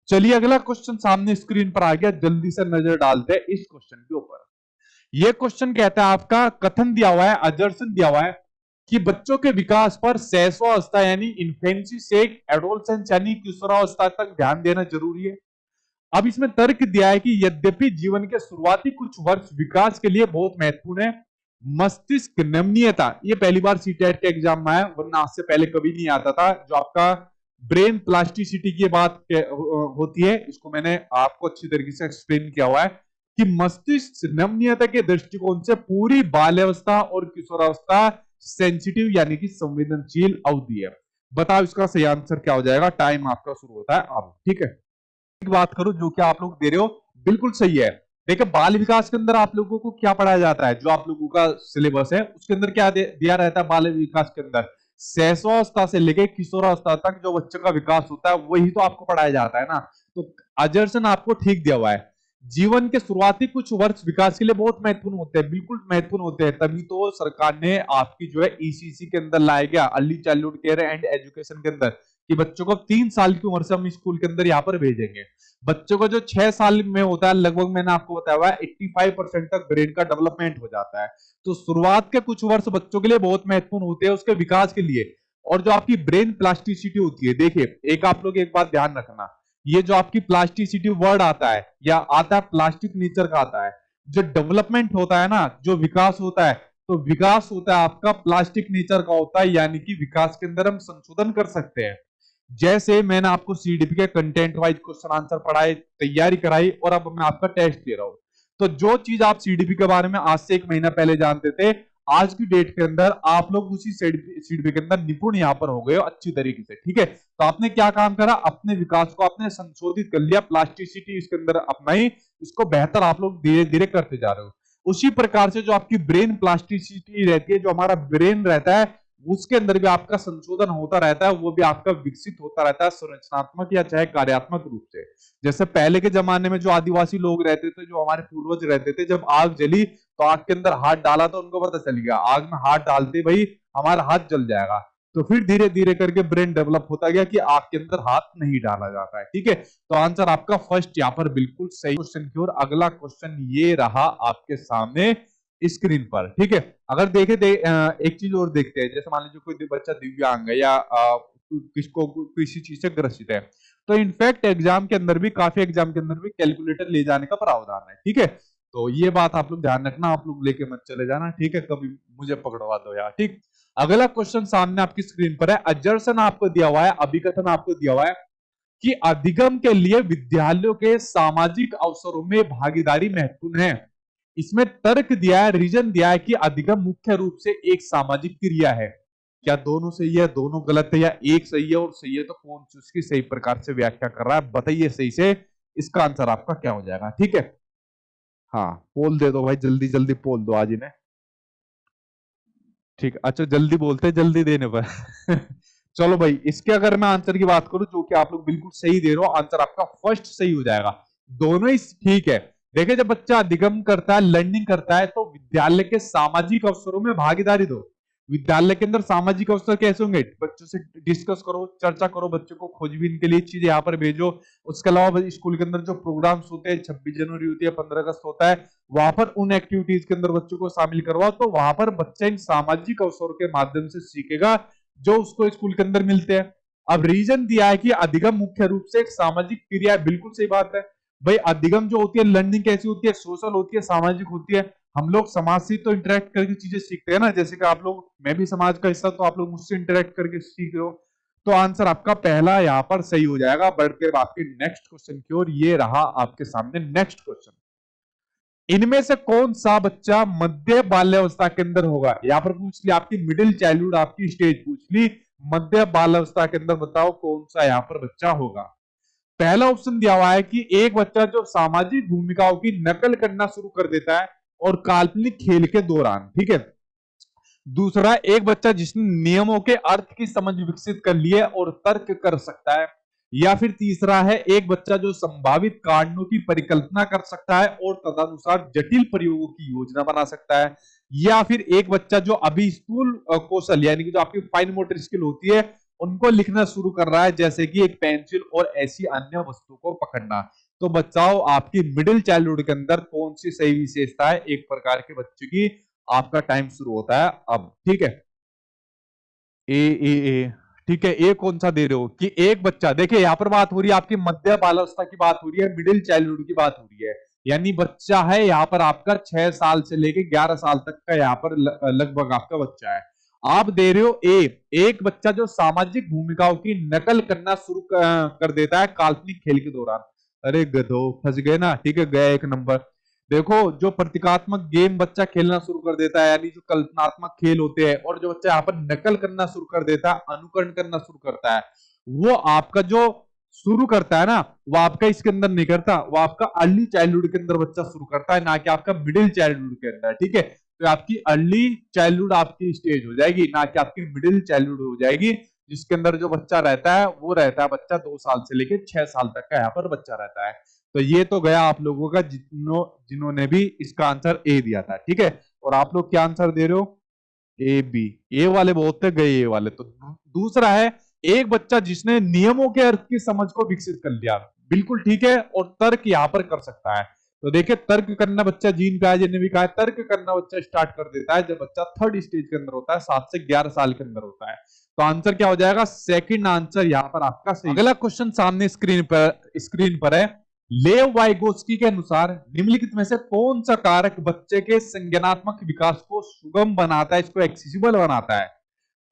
चलिए, अगला क्वेश्चन सामने स्क्रीन पर आ गया, जल्दी से नजर डालते हैं इस क्वेश्चन के ऊपर। यह क्वेश्चन कहता है, आपका कथन दिया हुआ है, अजर्सन दिया हुआ है कि बच्चों के विकास पर शैशवावस्था यानी इन्फेंसी से एडोलसेंस यानी किशोरावस्था तक ध्यान देना जरूरी है। अब इसमें तर्क दिया है कि यद्यपि जीवन के शुरुआती कुछ वर्ष विकास के लिए बहुत महत्वपूर्ण है, मस्तिष्क नमनीयता, ये पहली बार सीटेट के एग्जाम में आया, वरना आज से पहले कभी नहीं आता था। जो आपका ब्रेन प्लास्टिसिटी की बात होती है, इसको मैंने आपको अच्छी तरीके से एक्सप्लेन किया हुआ है कि मस्तिष्क नमनीयता के दृष्टिकोण से पूरी बाल्यावस्था और किशोरावस्था सेंसिटिव यानी कि संवेदनशील अवधि है। बताओ इसका सही आंसर क्या हो जाएगा। टाइम आपका शुरू होता है अब। ठीक है, एक बात करो, जो कि आप लोग दे रहे हो बिल्कुल सही है। देखिए, बाल विकास के अंदर आप लोगों को क्या पढ़ाया जाता है, जो आप लोगों का सिलेबस है उसके अंदर क्या दिया रहता है, बाल विकास के अंदर शैशवावस्था से लेकर किशोरावस्था तक जो बच्चे का विकास होता है वही तो आपको पढ़ाया जाता है ना। तो अजर्सन आपको ठीक दिया हुआ है। जीवन के शुरुआती कुछ वर्ष विकास के लिए बहुत महत्वपूर्ण होते हैं, बिल्कुल महत्वपूर्ण होते हैं, तभी तो सरकार ने आपकी जो है ईसीसी के अंदर लाया गया, early childhood care and education के अंदर, कि बच्चों को 3 साल की उम्र से हम स्कूल के अंदर यहाँ पर भेजेंगे। बच्चों को जो 6 साल में होता है, लगभग मैंने आपको बताया हुआ है 85% तक ब्रेन का डेवलपमेंट हो जाता है। तो शुरुआत के कुछ वर्ष बच्चों के लिए बहुत महत्वपूर्ण होते हैं उसके विकास के लिए। और जो आपकी ब्रेन प्लास्टिसिटी होती है, देखिए एक आप लोग एक बात ध्यान रखना, ये जो आपकी प्लास्टिसिटी वर्ड आता है या आता है प्लास्टिक नेचर का आता है, जो डेवलपमेंट होता है ना, जो विकास होता है, तो विकास होता है आपका प्लास्टिक नेचर का होता है, यानी कि विकास के अंदर हम संशोधन कर सकते हैं। जैसे मैंने आपको सीडीपी के कंटेंट वाइज क्वेश्चन आंसर पढ़ाए, तैयारी कराई, और अब मैं आपका टेस्ट दे रहा हूं। तो जो चीज आप सीडीपी के बारे में आज से 1 महीना पहले जानते थे, आज की डेट के अंदर आप लोग उसी सीडीपी के अंदर निपुण यहां पर हो गए हो अच्छी तरीके से। ठीक है, तो आपने क्या काम करा, अपने विकास को आपने संशोधित कर लिया, प्लास्टिसिटी इसके अंदर अपनाई, इसको बेहतर आप लोग धीरे धीरे करते जा रहे हो। उसी प्रकार से जो आपकी ब्रेन प्लास्टिसिटी रहती है, जो हमारा ब्रेन रहता है, उसके अंदर भी आपका संशोधन होता रहता है, वो भी आपका विकसित होता रहता है संरचनात्मक या चाहे कार्यात्मक रूप से। जैसे पहले के जमाने में जो आदिवासी लोग रहते थे, जो हमारे पूर्वज रहते थे, जब आग जली तो आग के अंदर हाथ डाला तो उनको पता चल गया, आग में हाथ डालते भाई हमारा हाथ जल जाएगा। तो फिर धीरे धीरे करके ब्रेन डेवलप होता गया कि आग के अंदर हाथ नहीं डाला जाता है। ठीक है, तो आंसर आपका फर्स्ट यहाँ पर बिल्कुल सही क्वेश्चन की ओर। अगला क्वेश्चन ये रहा आपके सामने स्क्रीन पर। ठीक है, अगर एक चीज और देखते हैं, जैसे मान लीजिए कोई बच्चा दिव्यांग है या किसको किसी चीज से ग्रसित है, तो इनफैक्ट एग्जाम के अंदर भी, काफी एग्जाम के अंदर भी कैलकुलेटर ले जाने का प्रावधान है। ठीक है, तो ये बात आप लोग ध्यान रखना, आप लोग लेके मत चले जाना। ठीक है, कभी मुझे पकड़वा दो यार। ठीक, अगला क्वेश्चन सामने आपकी स्क्रीन पर है। अजर्सन आपको दिया हुआ है, अभिकथन आपको दिया हुआ है कि अधिगम के लिए विद्यालयों के सामाजिक अवसरों में भागीदारी महत्वपूर्ण है। इसमें तर्क दिया है, रीजन दिया है कि अधिगम मुख्य रूप से एक सामाजिक क्रिया है। क्या दोनों सही है, दोनों गलत है, या एक सही है और सही है, तो कौन सी उसकी सही प्रकार से व्याख्या कर रहा है, बताइए सही से। इसका आंसर आपका क्या हो जाएगा। ठीक है, हाँ पोल दे दो भाई, जल्दी जल्दी पोल दो आज इन्हें। ठीक, अच्छा जल्दी बोलते जल्दी देने पर चलो भाई, इसके अगर मैं आंसर की बात करूं, जो कि आप लोग बिल्कुल सही दे रहे हो, आंसर आपका फर्स्ट सही हो जाएगा। दोनों ही ठीक है। देखिए, जब बच्चा अधिगम करता है, लर्निंग करता है, तो विद्यालय के सामाजिक अवसरों में भागीदारी दो। विद्यालय के अंदर सामाजिक अवसर कैसे होंगे, बच्चों से डिस्कस करो, चर्चा करो, बच्चों को खोजबीन के लिए चीज यहाँ पर भेजो। उसके अलावा स्कूल के अंदर जो प्रोग्राम्स होते हैं, 26 जनवरी होती है, 15 अगस्त होता है, वहां पर उन एक्टिविटीज के अंदर बच्चों को शामिल करवाओ, तो वहां पर बच्चा इन सामाजिक अवसरों के माध्यम से सीखेगा जो उसको स्कूल के अंदर मिलते हैं। अब रीजन दिया है कि अधिगम मुख्य रूप से एक सामाजिक क्रिया है, बिल्कुल सही बात है भाई। अधिगम जो होती है, लर्निंग कैसी होती है, सोशल होती है, सामाजिक होती है। हम लोग समाज से तो इंटरेक्ट करके चीजें सीखते हैं ना, जैसे कि आप लोग, मैं भी समाज का हिस्सा, तो आप लोग मुझसे इंटरेक्ट करके सीख रहे हो। तो आंसर आपका पहला यहाँ पर सही हो जाएगा। बढ़ते आपके नेक्स्ट क्वेश्चन की ओर, ये रहा आपके सामने नेक्स्ट क्वेश्चन। इनमें से कौन सा बच्चा मध्य बाल्यावस्था के अंदर होगा, यहां पर पूछ लिया आपकी मिडिल चाइल्डहुड, आपकी स्टेज पूछ ली, मध्य बाल्यावस्था के अंदर बताओ कौन सा यहां पर बच्चा होगा। पहला ऑप्शन दिया हुआ है कि एक बच्चा जो सामाजिक भूमिकाओं की नकल करना शुरू कर देता है और काल्पनिक खेल के दौरान। ठीक है, दूसरा, एक बच्चा जिसने नियमों के अर्थ की समझ विकसित कर ली है और तर्क कर सकता है। या फिर तीसरा है, एक बच्चा जो संभावित कारणों की परिकल्पना कर सकता है और तदनुसार जटिल प्रयोगों की योजना बना सकता है। या फिर एक बच्चा जो अभी स्थूल कौशल, यानी कि जो आपकी फाइन मोटर स्किल होती है, उनको लिखना शुरू कर रहा है, जैसे कि एक पेंसिल और ऐसी अन्य वस्तु को पकड़ना। तो बच्चाओ, आपकी मिडिल चाइल्डहुड के अंदर कौन सी सही विशेषता है एक प्रकार के बच्चे की। आपका टाइम शुरू होता है अब। ठीक है, ए। ठीक है, ए कौन सा दे रहे हो कि एक बच्चा, देखिए यहां पर बात हो रही है आपकी मध्य बाल्यावस्था की बात हो रही है, मिडिल चाइल्डहुड की बात हो रही है, यानी बच्चा है यहाँ पर आपका 6 साल से लेके 11 साल तक का यहाँ पर लगभग आपका बच्चा है। आप दे रहे हो ए, एक बच्चा जो सामाजिक भूमिकाओं की नकल करना शुरू कर देता है काल्पनिक खेल के दौरान। अरे गधो, फंस गए ना। ठीक है, गया 1 नंबर। देखो, जो प्रतीकात्मक गेम बच्चा खेलना शुरू कर देता है, यानी जो कल्पनात्मक खेल होते हैं, और जो बच्चा यहाँ पर नकल करना शुरू कर देता है, अनुकरण करना शुरू करता है, वो आपका जो शुरू करता है ना, वो आपका इसके अंदर नहीं करता, वो आपका अर्ली चाइल्डहुड के अंदर बच्चा शुरू करता है, ना कि आपका मिडिल चाइल्डहुड के अंदर। ठीक है, तो आपकी अर्ली चाइल्डहुड आपकी स्टेज हो जाएगी, ना कि आपकी मिडिल चाइल्डहुड हो जाएगी, जिसके अंदर जो बच्चा रहता है वो रहता है बच्चा 2 साल से लेकर 6 साल तक का यहाँ पर बच्चा रहता है। तो ये तो गया आप लोगों का, जिन्होंने भी इसका आंसर ए दिया था। ठीक है, और आप लोग क्या आंसर दे रहे हो, ए बी। ए वाले बहुत थे, गए ए वाले। तो दूसरा है, एक बच्चा जिसने नियमों के अर्थ की समझ को विकसित कर लिया, बिल्कुल ठीक है, और तर्क यहां पर कर सकता है। तो देखिए तर्क करना बच्चा, जीन पियाजे ने भी कहा है, तर्क करना बच्चा स्टार्ट कर देता है जब बच्चा थर्ड स्टेज के अंदर होता है, 7 से 11 साल के अंदर होता है। तो आंसर क्या हो जाएगा? सेकंड आंसर यहाँ पर आपका सही। अगला क्वेश्चन सामने स्क्रीन पर है। लेव वाइगोस्की के अनुसार निम्नलिखित में से कौन सा कारक बच्चे के संज्ञानात्मक विकास को सुगम बनाता है, इसको एक्सेसिबल बनाता है?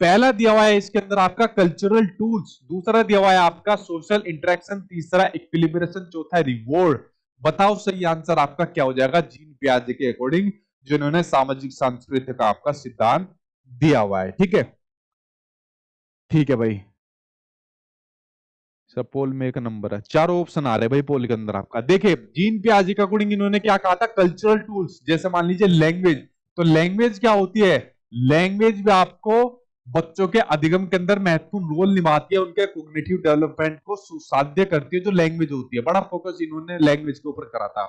पहला दिया हुआ है इसके अंदर आपका कल्चरल टूल्स, दूसरा दिया हुआ है आपका सोशल इंटरेक्शन, तीसरा इक्विलिब्रेशन, चौथा रिवॉर्ड। बताओ सही आंसर आपका क्या हो जाएगा जीन पियाजे के अकॉर्डिंग, जिन्होंने सामाजिक सांस्कृतिक का आपका सिद्धांत दिया हुआ है। ठीक है, ठीक है भाई। सब पोल में एक नंबर है, चारों ऑप्शन आ रहे हैं भाई पोल के अंदर आपका। देखिए जीन पियाजे के अकॉर्डिंग इन्होंने क्या कहा था? कल्चरल टूल्स, जैसे मान लीजिए लैंग्वेज, तो लैंग्वेज क्या होती है? लैंग्वेज भी आपको बच्चों के अधिगम के अंदर महत्वपूर्ण रोल निभाती है, उनके कॉग्निटिव डेवलपमेंट को सुसाध्य करती है। जो लैंग्वेज होती है, बड़ा फोकस इन्होंने लैंग्वेज के ऊपर करा था।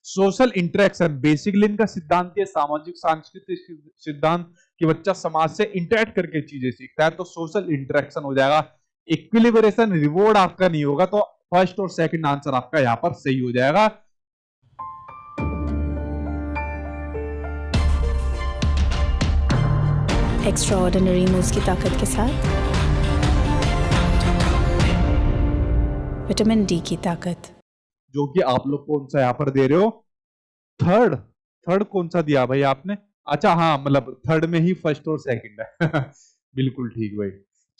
सोशल इंटरेक्शन, बेसिकली इनका सिद्धांत है सामाजिक सांस्कृतिक सिद्धांत, कि बच्चा समाज से इंटरेक्ट करके चीजें सीखता है, तो सोशल इंटरेक्शन हो जाएगा। इक्विलिब्रेशन, रिवॉर्ड आपका नहीं होगा, तो फर्स्ट और सेकंड आंसर आपका यहां पर सही हो जाएगा। एक्स्ट्राऑर्डिनरी मूव्स की ताकत के साथ विटामिन डी की ताकत, जो कि आप लोग कौन सा यहां पर दे रहे हो? थर्ड। थर्ड कौन सा दिया भाई आपने? अच्छा हाँ, मतलब थर्ड में ही फर्स्ट और सेकंड है। बिल्कुल ठीक भाई।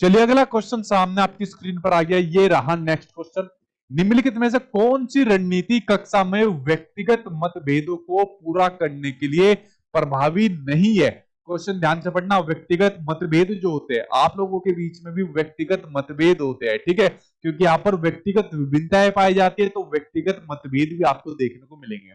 चलिए अगला क्वेश्चन सामने आपकी स्क्रीन पर आ गया, ये रहा नेक्स्ट क्वेश्चन। निम्नलिखित में से कौन सी रणनीति कक्षा में व्यक्तिगत मतभेदों को पूरा करने के लिए प्रभावी नहीं है? क्वेश्चन ध्यान से पढ़ना। व्यक्तिगत मतभेद जो होते हैं, आप लोगों के बीच में भी व्यक्तिगत मतभेद होते हैं, ठीक है, क्योंकि यहाँ पर व्यक्तिगत विभिन्नताएं पाई जाती है, तो व्यक्तिगत मतभेद भी आपको देखने को मिलेंगे।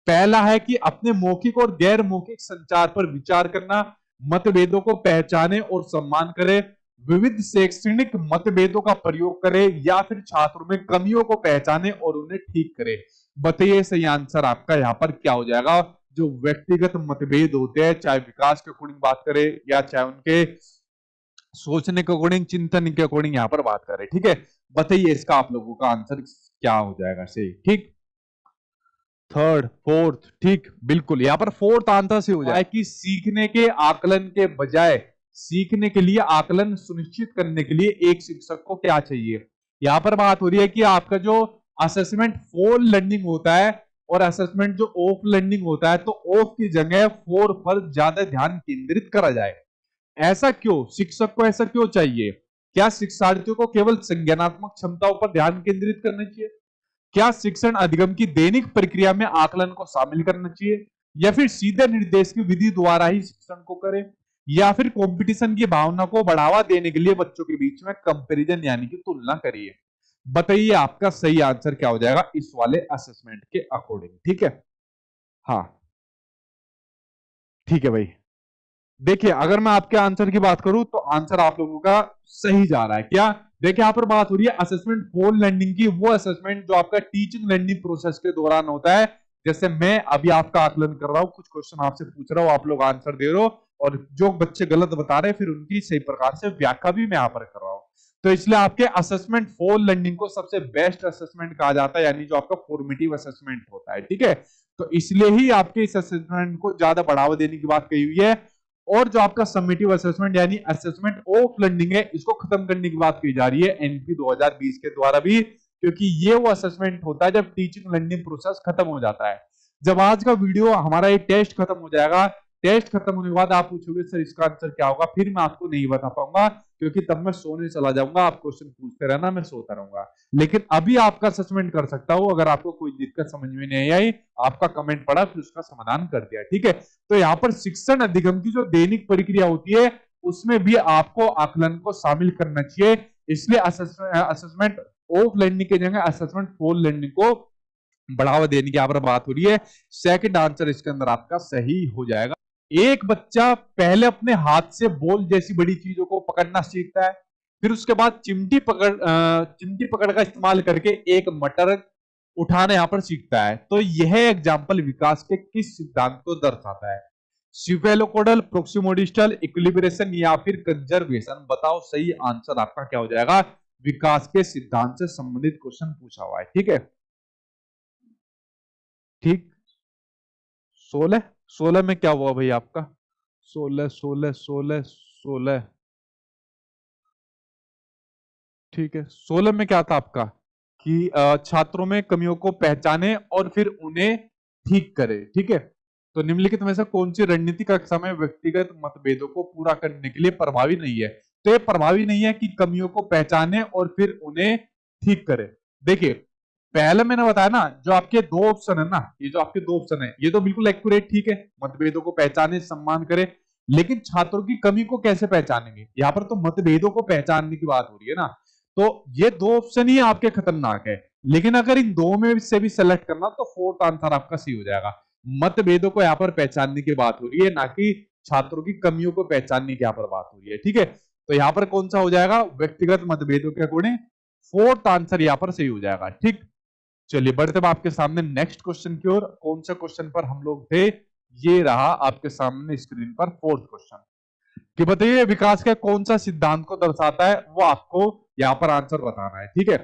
पहला है कि अपने मौखिक और गैर मौखिक संचार पर विचार करना, मतभेदों को पहचाने और सम्मान करे, विविध शैक्षणिक मतभेदों का प्रयोग करे, या फिर छात्रों में कमियों को पहचाने और उन्हें ठीक करे। बताइए सही आंसर आपका यहाँ पर क्या हो जाएगा? जो व्यक्तिगत मतभेद होते हैं, चाहे विकास के अकॉर्डिंग बात करें या चाहे उनके सोचने के अकॉर्डिंग, चिंतन के अकॉर्डिंग यहाँ पर बात करें, ठीक है, बताइए इसका आप लोगों का आंसर क्या हो जाएगा सही? ठीक, थर्ड, फोर्थ, ठीक, बिल्कुल यहाँ पर फोर्थ आंसर से हो जाए कि सीखने के आकलन के बजाय सीखने के लिए आकलन सुनिश्चित करने के लिए एक शिक्षक को क्या चाहिए? यहाँ पर बात हो रही है कि आपका जो असेसमेंट फॉर लर्निंग होता है और असेसमेंट जो ऑफ लर्निंग होता है, तो ऑफ की जगह फॉर पर ज्यादा ध्यान केंद्रित करा जाए। ऐसा क्यों? शिक्षक को ऐसा क्यों चाहिए? क्या शिक्षार्थियों को केवल संज्ञानात्मक क्षमताओं पर ध्यान केंद्रित करना चाहिए? क्या शिक्षण अधिगम की दैनिक प्रक्रिया में आकलन को शामिल करना चाहिए, या फिर सीधे निर्देश की विधि द्वारा ही शिक्षण को करें, या फिर कंपटीशन की भावना को बढ़ावा देने के लिए बच्चों के बीच में कंपैरिजन यानी कि तुलना करिए? बताइए आपका सही आंसर क्या हो जाएगा इस वाले असेसमेंट के अकॉर्डिंग? ठीक है, हाँ ठीक है भाई। देखिए अगर मैं आपके आंसर की बात करूं तो आंसर आप लोगों का सही जा रहा है। क्या? देखिए यहाँ पर बात हो रही है असेसमेंट फॉर लर्निंग की, वो असेसमेंट जो आपका टीचिंग लर्निंग प्रोसेस के दौरान होता है। जैसे मैं अभी आपका आकलन कर रहा हूं, कुछ क्वेश्चन आपसे पूछ रहा हूं, आप लोग आंसर दे रहे हो, और जो बच्चे गलत बता रहे हैं फिर उनकी सही प्रकार से व्याख्या भी मैं यहाँ पर कर रहा हूँ। तो इसलिए आपके असेसमेंट फॉर लर्निंग को सबसे बेस्ट असेसमेंट कहा जाता है, यानी जो आपका फॉर्मेटिव असेसमेंट होता है, ठीक है। तो इसलिए ही आपके इस असेसमेंट को ज्यादा बढ़ावा देने की बात कही हुई है। और जो आपका समेटिव असेसमेंट यानी असेसमेंट ऑफ लर्निंग है, इसको खत्म करने की बात की जा रही है एनपी 2020 के द्वारा भी, क्योंकि ये वो असेसमेंट होता है जब टीचिंग लर्निंग प्रोसेस खत्म हो जाता है। जब आज का वीडियो हमारा ये टेस्ट खत्म हो जाएगा, टेस्ट खत्म होने के बाद आप पूछोगे सर इसका आंसर क्या होगा, फिर मैं आपको नहीं बता पाऊंगा, क्योंकि तब मैं सोने चला जाऊंगा, आप क्वेश्चन पूछते रहना, मैं सोता रहूंगा। लेकिन अभी आपका असेसमेंट कर सकता हूं, अगर आपको कोई दिक्कत समझ में नहीं आई, आपका कमेंट पढ़ा फिर उसका समाधान कर दिया, ठीक है। तो यहाँ पर शिक्षण अधिगम की जो दैनिक प्रक्रिया होती है उसमें भी आपको आकलन को शामिल करना चाहिए। इसलिए असेसमेंट ऑफ लर्निंग की जगह असेसमेंट फॉर लर्निंग को बढ़ावा देने की यहाँ पर बात हो रही है। सेकंड आंसर इसके अंदर आपका सही हो जाएगा। एक बच्चा पहले अपने हाथ से बॉल जैसी बड़ी चीजों को पकड़ना सीखता है, फिर उसके बाद चिमटी पकड़ का इस्तेमाल करके एक मटर उठाना यहां पर सीखता है। तो यह एग्जाम्पल विकास के किस सिद्धांत को दर्शाता है? सिफेलोकोडल, प्रोक्सिमोडिस्टल, इक्विलिब्रेशन, या फिर कंजर्वेशन? बताओ सही आंसर आपका क्या हो जाएगा? विकास के सिद्धांत से संबंधित क्वेश्चन पूछा हुआ है, ठीक है। ठीक। 16, 16 में क्या हुआ भाई आपका? 16 16 16 16, ठीक है। 16 में क्या था आपका कि छात्रों में कमियों को पहचाने और फिर उन्हें ठीक करे, ठीक है। तो निम्नलिखित में से कौन सी रणनीति कक्षा में व्यक्तिगत मतभेदों को पूरा करने के लिए प्रभावी नहीं है? तो ये प्रभावी नहीं है कि कमियों को पहचाने और फिर उन्हें ठीक करे। देखिए, पहले मैंने बताया ना, जो आपके दो ऑप्शन है ना, ये जो आपके दो ऑप्शन है, ये तो बिल्कुल एक्यूरेट, ठीक है। मतभेदों को पहचाने, सम्मान करे, लेकिन छात्रों की कमी को कैसे पहचानेंगे? यहाँ पर तो मतभेदों को पहचानने की बात हो रही है ना। तो ये दो ऑप्शन ही आपके खतरनाक है, लेकिन अगर इन दो में से भी सेलेक्ट करना तो फोर्थ आंसर आपका सही हो जाएगा। मतभेदों को यहाँ पर पहचानने की बात हो रही है, ना कि छात्रों की कमियों को पहचानने की यहाँ पर बात हो रही है, ठीक है। तो यहाँ पर कौन सा हो जाएगा? व्यक्तिगत मतभेदों के अकॉर्डिंग फोर्थ आंसर यहाँ पर सही हो जाएगा, ठीक। चलिए बढ़ते अब आपके सामने नेक्स्ट क्वेश्चन की ओर। कौन सा क्वेश्चन पर हम लोग थे? ये रहा आपके सामने स्क्रीन पर फोर्थ क्वेश्चन, कि बताइए विकास का कौन सा सिद्धांत को दर्शाता है, वो आपको यहाँ पर आंसर बताना है, ठीक है।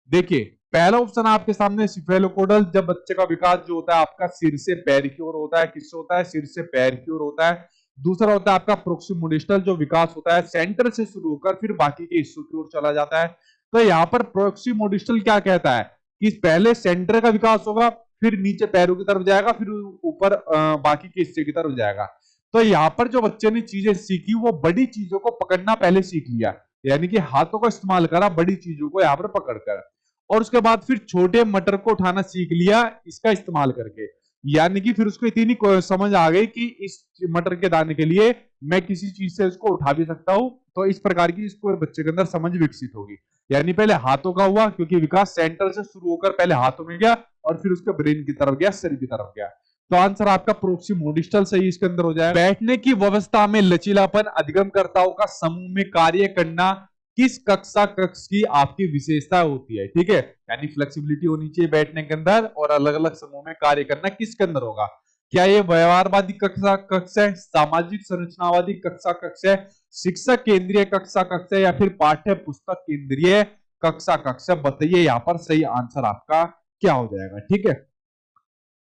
देखिए, पहला ऑप्शन आपके सामने सिफेलोपोडल, जब बच्चे का विकास जो होता है आपका सिर से पैर की ओर होता है। किससे होता है? सिर से पैर की ओर होता है। दूसरा होता है आपका प्रोक्सिमोडिस्टल, जो विकास होता है सेंटर से शुरू होकर फिर बाकी के हिस्सों की ओर चला जाता है। तो यहाँ पर प्रोक्सिमोडिस्टल क्या कहता है कि पहले सेंटर का विकास होगा, फिर नीचे पैरों की तरफ जाएगा, फिर ऊपर बाकी के हिस्से की तरफ जाएगा। तो यहाँ पर जो बच्चे ने चीजें सीखी, वो बड़ी चीजों को पकड़ना पहले सीख लिया, यानी कि हाथों का इस्तेमाल करा बड़ी चीजों को यहाँ पर पकड़कर, और उसके बाद फिर छोटे मटर को उठाना सीख लिया इसका इस्तेमाल करके। यानी कि फिर उसको इतनी समझ आ गई कि इस मटर के दाने के लिए मैं किसी चीज से उसको उठा भी सकता हूं। तो इस प्रकार की इसको बच्चे के अंदर समझ विकसित होगी। यानी पहले हाथों का हुआ, क्योंकि विकास सेंटर से शुरू होकर पहले हाथों में गया और फिर उसके ब्रेन की तरफ गया, शरीर की तरफ गया। तो आंसर आपका प्रोक्सिमोडिस्टल सही इसके अंदर हो जाएगा। बैठने की व्यवस्था में लचीलापन अधिगमकर्ताओं का समूह में कार्य करना किस कक्षा कक्ष की आपकी विशेषता होती है, ठीक है। यानी फ्लेक्सिबिलिटी होनी चाहिए बैठने के अंदर, और अलग अलग समूह में कार्य करना किसके अंदर होगा? क्या ये व्यवहारवादी कक्षा कक्ष है, सामाजिक संरचनावादी कक्षा कक्ष है, शिक्षक केंद्रीय कक्षा कक्ष है, या फिर पाठ्य पुस्तक केंद्रीय कक्षा कक्ष है? बताइए यहाँ पर सही आंसर आपका क्या हो जाएगा, ठीक है।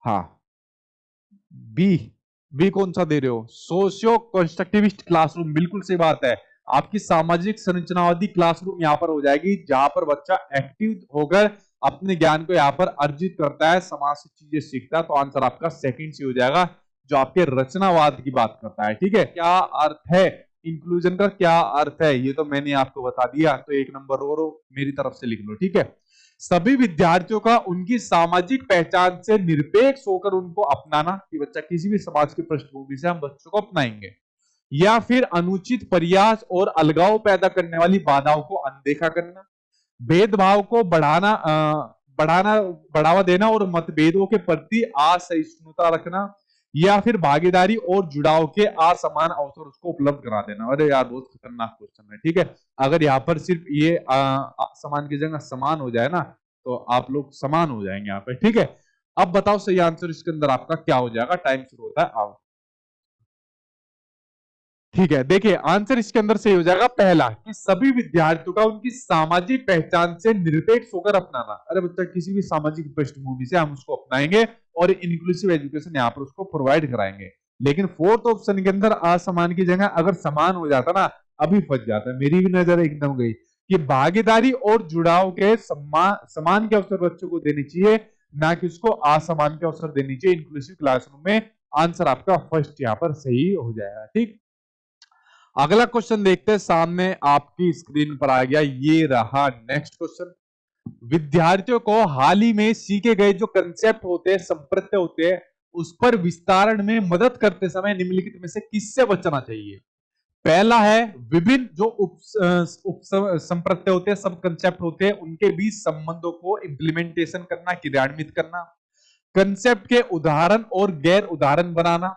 हाँ, बी। बी कौन सा दे रहे हो? सोशियो कंस्ट्रक्टिविस्ट क्लासरूम, बिल्कुल सही बात है। आपकी सामाजिक संरचनावादी क्लासरूम यहाँ पर हो जाएगी, जहां पर बच्चा एक्टिव होकर अपने ज्ञान को यहाँ पर अर्जित करता है, समाज से चीजें सीखता है। तो आंसर आपका सेकंड सी हो जाएगा, जो आपके रचनावाद की बात करता है, ठीक है। क्या अर्थ है इंक्लूजन का? क्या अर्थ है ये तो मैंने आपको बता दिया, तो एक नंबर और मेरी तरफ से लिख लो, ठीक है। सभी विद्यार्थियों का उनकी सामाजिक पहचान से निरपेक्ष होकर उनको अपनाना, कि बच्चा किसी भी समाज की पृष्ठभूमि से हम बच्चों को अपनाएंगे, या फिर अनुचित प्रयास और अलगाव पैदा करने वाली बाधाओं को अनदेखा करना, भेदभाव को बढ़ाना बढ़ावा देना और मतभेदों के प्रति असहिष्णुता रखना, या फिर भागीदारी और जुड़ाव के असमान अवसर उसको उपलब्ध करा देना। अरे यार, बहुत खतरनाक क्वेश्चन है, ठीक है। अगर यहाँ पर सिर्फ ये समान की जगह समान हो जाए ना, तो आप लोग समान हो जाएंगे यहाँ पे, ठीक है। अब बताओ सही आंसर इसके अंदर आपका क्या हो जाएगा? टाइम शुरू होता है, आओ। ठीक है, देखिए आंसर इसके अंदर सही हो जाएगा पहला, कि सभी विद्यार्थियों का उनकी सामाजिक पहचान से निरपेक्ष होकर अपनाना। अरे बच्चा किसी भी सामाजिक पृष्ठभूमि से हम उसको अपनाएंगे और इंक्लूसिव एजुकेशन यहाँ पर उसको प्रोवाइड कराएंगे। लेकिन फोर्थ ऑप्शन के अंदर असमान की जगह अगर समान हो जाता ना, अभी फंस जाता है। मेरी भी नजर एकदम गई कि भागीदारी और जुड़ाव के समान के अवसर बच्चों को देने चाहिए, ना कि उसको असमान के अवसर देने चाहिए इंक्लूसिव क्लासरूम में। आंसर आपका फर्स्ट यहाँ पर सही हो जाएगा, ठीक। अगला क्वेश्चन देखते हैं, सामने आपकी स्क्रीन पर आ गया, ये रहा नेक्स्ट क्वेश्चन। विद्यार्थियों को हाल ही में सीखे गए जो कंसेप्ट होते हैं, संप्रत्यय होते हैं, उस पर विस्तारण में मदद करते समय निम्नलिखित में से किससे बचना चाहिए? पहला है विभिन्न जो उप संप्रत्यय होते हैं, सब कंसेप्ट होते हैं, उनके बीच संबंधों को इंप्लीमेंटेशन करना, क्रियान्वित करना, कंसेप्ट के उदाहरण और गैर उदाहरण बनाना,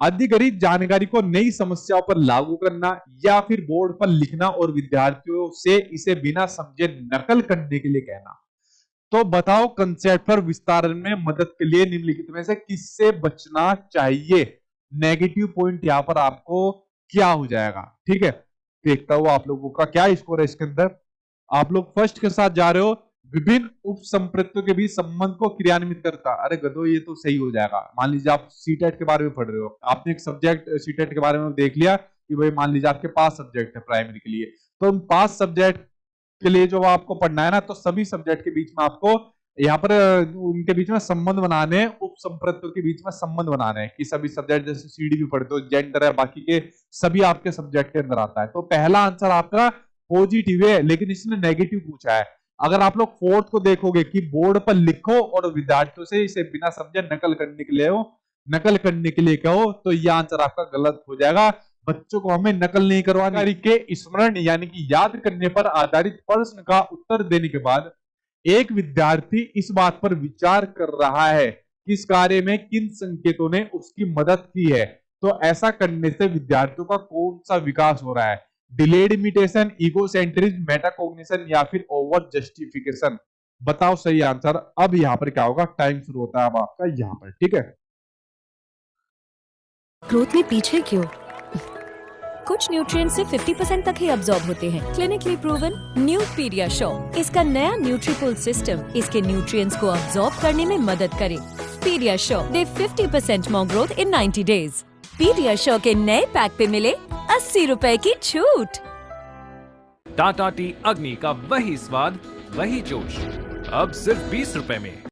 अधिग्रहित जानकारी को नई समस्याओं पर लागू करना, या फिर बोर्ड पर लिखना और विद्यार्थियों से इसे बिना समझे नकल करने के लिए कहना। तो बताओ कंसेप्ट पर विस्तारण में मदद के लिए निम्नलिखित में से किससे बचना चाहिए? नेगेटिव पॉइंट यहां पर आपको क्या हो जाएगा, ठीक है। देखता हूं आप लोगों का क्या स्कोर है इसके अंदर। आप लोग फर्स्ट के साथ जा रहे हो विभिन्न उप संप्रत्यों के बीच संबंध को क्रियान्वित करता। अरे गधो, ये तो सही हो जाएगा। मान लीजिए आप सीटेट के बारे में पढ़ रहे हो, आपने एक सब्जेक्ट सीटेट के बारे में देख लिया कि भाई मान लीजिए आपके 5 सब्जेक्ट है प्राइमरी के लिए, तो उन 5 सब्जेक्ट के लिए जो आपको पढ़ना है ना, तो सभी सब्जेक्ट के बीच में आपको यहाँ पर उनके बीच में संबंध बनाने हैं, उप संप्रत्यों के बीच में संबंध बनाने हैं कि सभी सब्जेक्ट, जैसे सीडी भी पढ़ते हो, जेंडर है, बाकी के सभी आपके सब्जेक्ट के अंदर आता है। तो पहला आंसर आपका पॉजिटिव है, लेकिन इसने नेगेटिव पूछा है। अगर आप लोग फोर्थ को देखोगे कि बोर्ड पर लिखो और विद्यार्थियों से इसे बिना समझे नकल करने के लिए कहो, तो यह आंसर आपका गलत हो जाएगा। बच्चों को हमें नकल नहीं करवानी के स्मरण यानी कि याद करने पर आधारित प्रश्न का उत्तर देने के बाद एक विद्यार्थी इस बात पर विचार कर रहा है कि इस कार्य में किन संकेतों ने उसकी मदद की है, तो ऐसा करने से विद्यार्थियों का कौन सा विकास हो रहा है? डिलेड इमिटेशन, ईगोसेंट्रिज्म, मेटाकॉग्निशन या फिर ओवर जस्टिफिकेशन? बताओ सही आंसर। अब यहां पर क्या होगा, टाइम शुरू होता है अब आपका यहां पर, ठीक है। ग्रोथ में पीछे क्यों? कुछ न्यूट्रिएंट्स से 50% तक ही अब्सॉर्ब होते हैं। क्लिनिकली प्रूवन न्यू पीडियाश्योर, इसका नया न्यूट्रीपुल सिस्टम इसके न्यूट्रिएंट्स को अब्सॉर्ब करने में मदद करे। PediaSure they 50% more growth in 90 days. PediaSure के नए पैक पे मिले 80 रुपए की छूट। टाटा टी अग्नि का वही स्वाद, वही जोश, अब सिर्फ 20 रुपए में।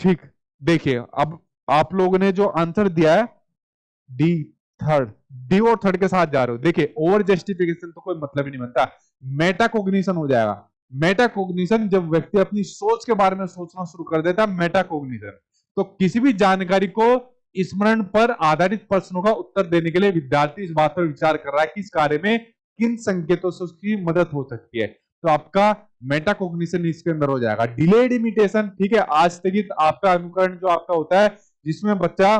ठीक, देखिए अब आप लोगों ने जो आंसर दिया है डी और थर्ड के साथ जा रहे हो। देखिए ओवर जस्टिफिकेशन तो कोई मतलब ही नहीं बनता, मेटाकॉग्निशन हो जाएगा। मेटाकॉग्निशन जब व्यक्ति अपनी सोच के बारे में सोचना शुरू कर देता है, मेटाकॉग्निशन। तो किसी भी जानकारी को स्मरण पर आधारित प्रश्नों का उत्तर देने के लिए विद्यार्थी इस बात पर विचार कर रहा है कि इस कार्य में किन संकेतों से उसकी मदद हो सकती है, तो आपका मेटाकॉग्निशन इसके अंदर हो जाएगा। डिलेड इमिटेशन, ठीक है, आज स्थगित आपका अनुकरण जो आपका होता है, जिसमें बच्चा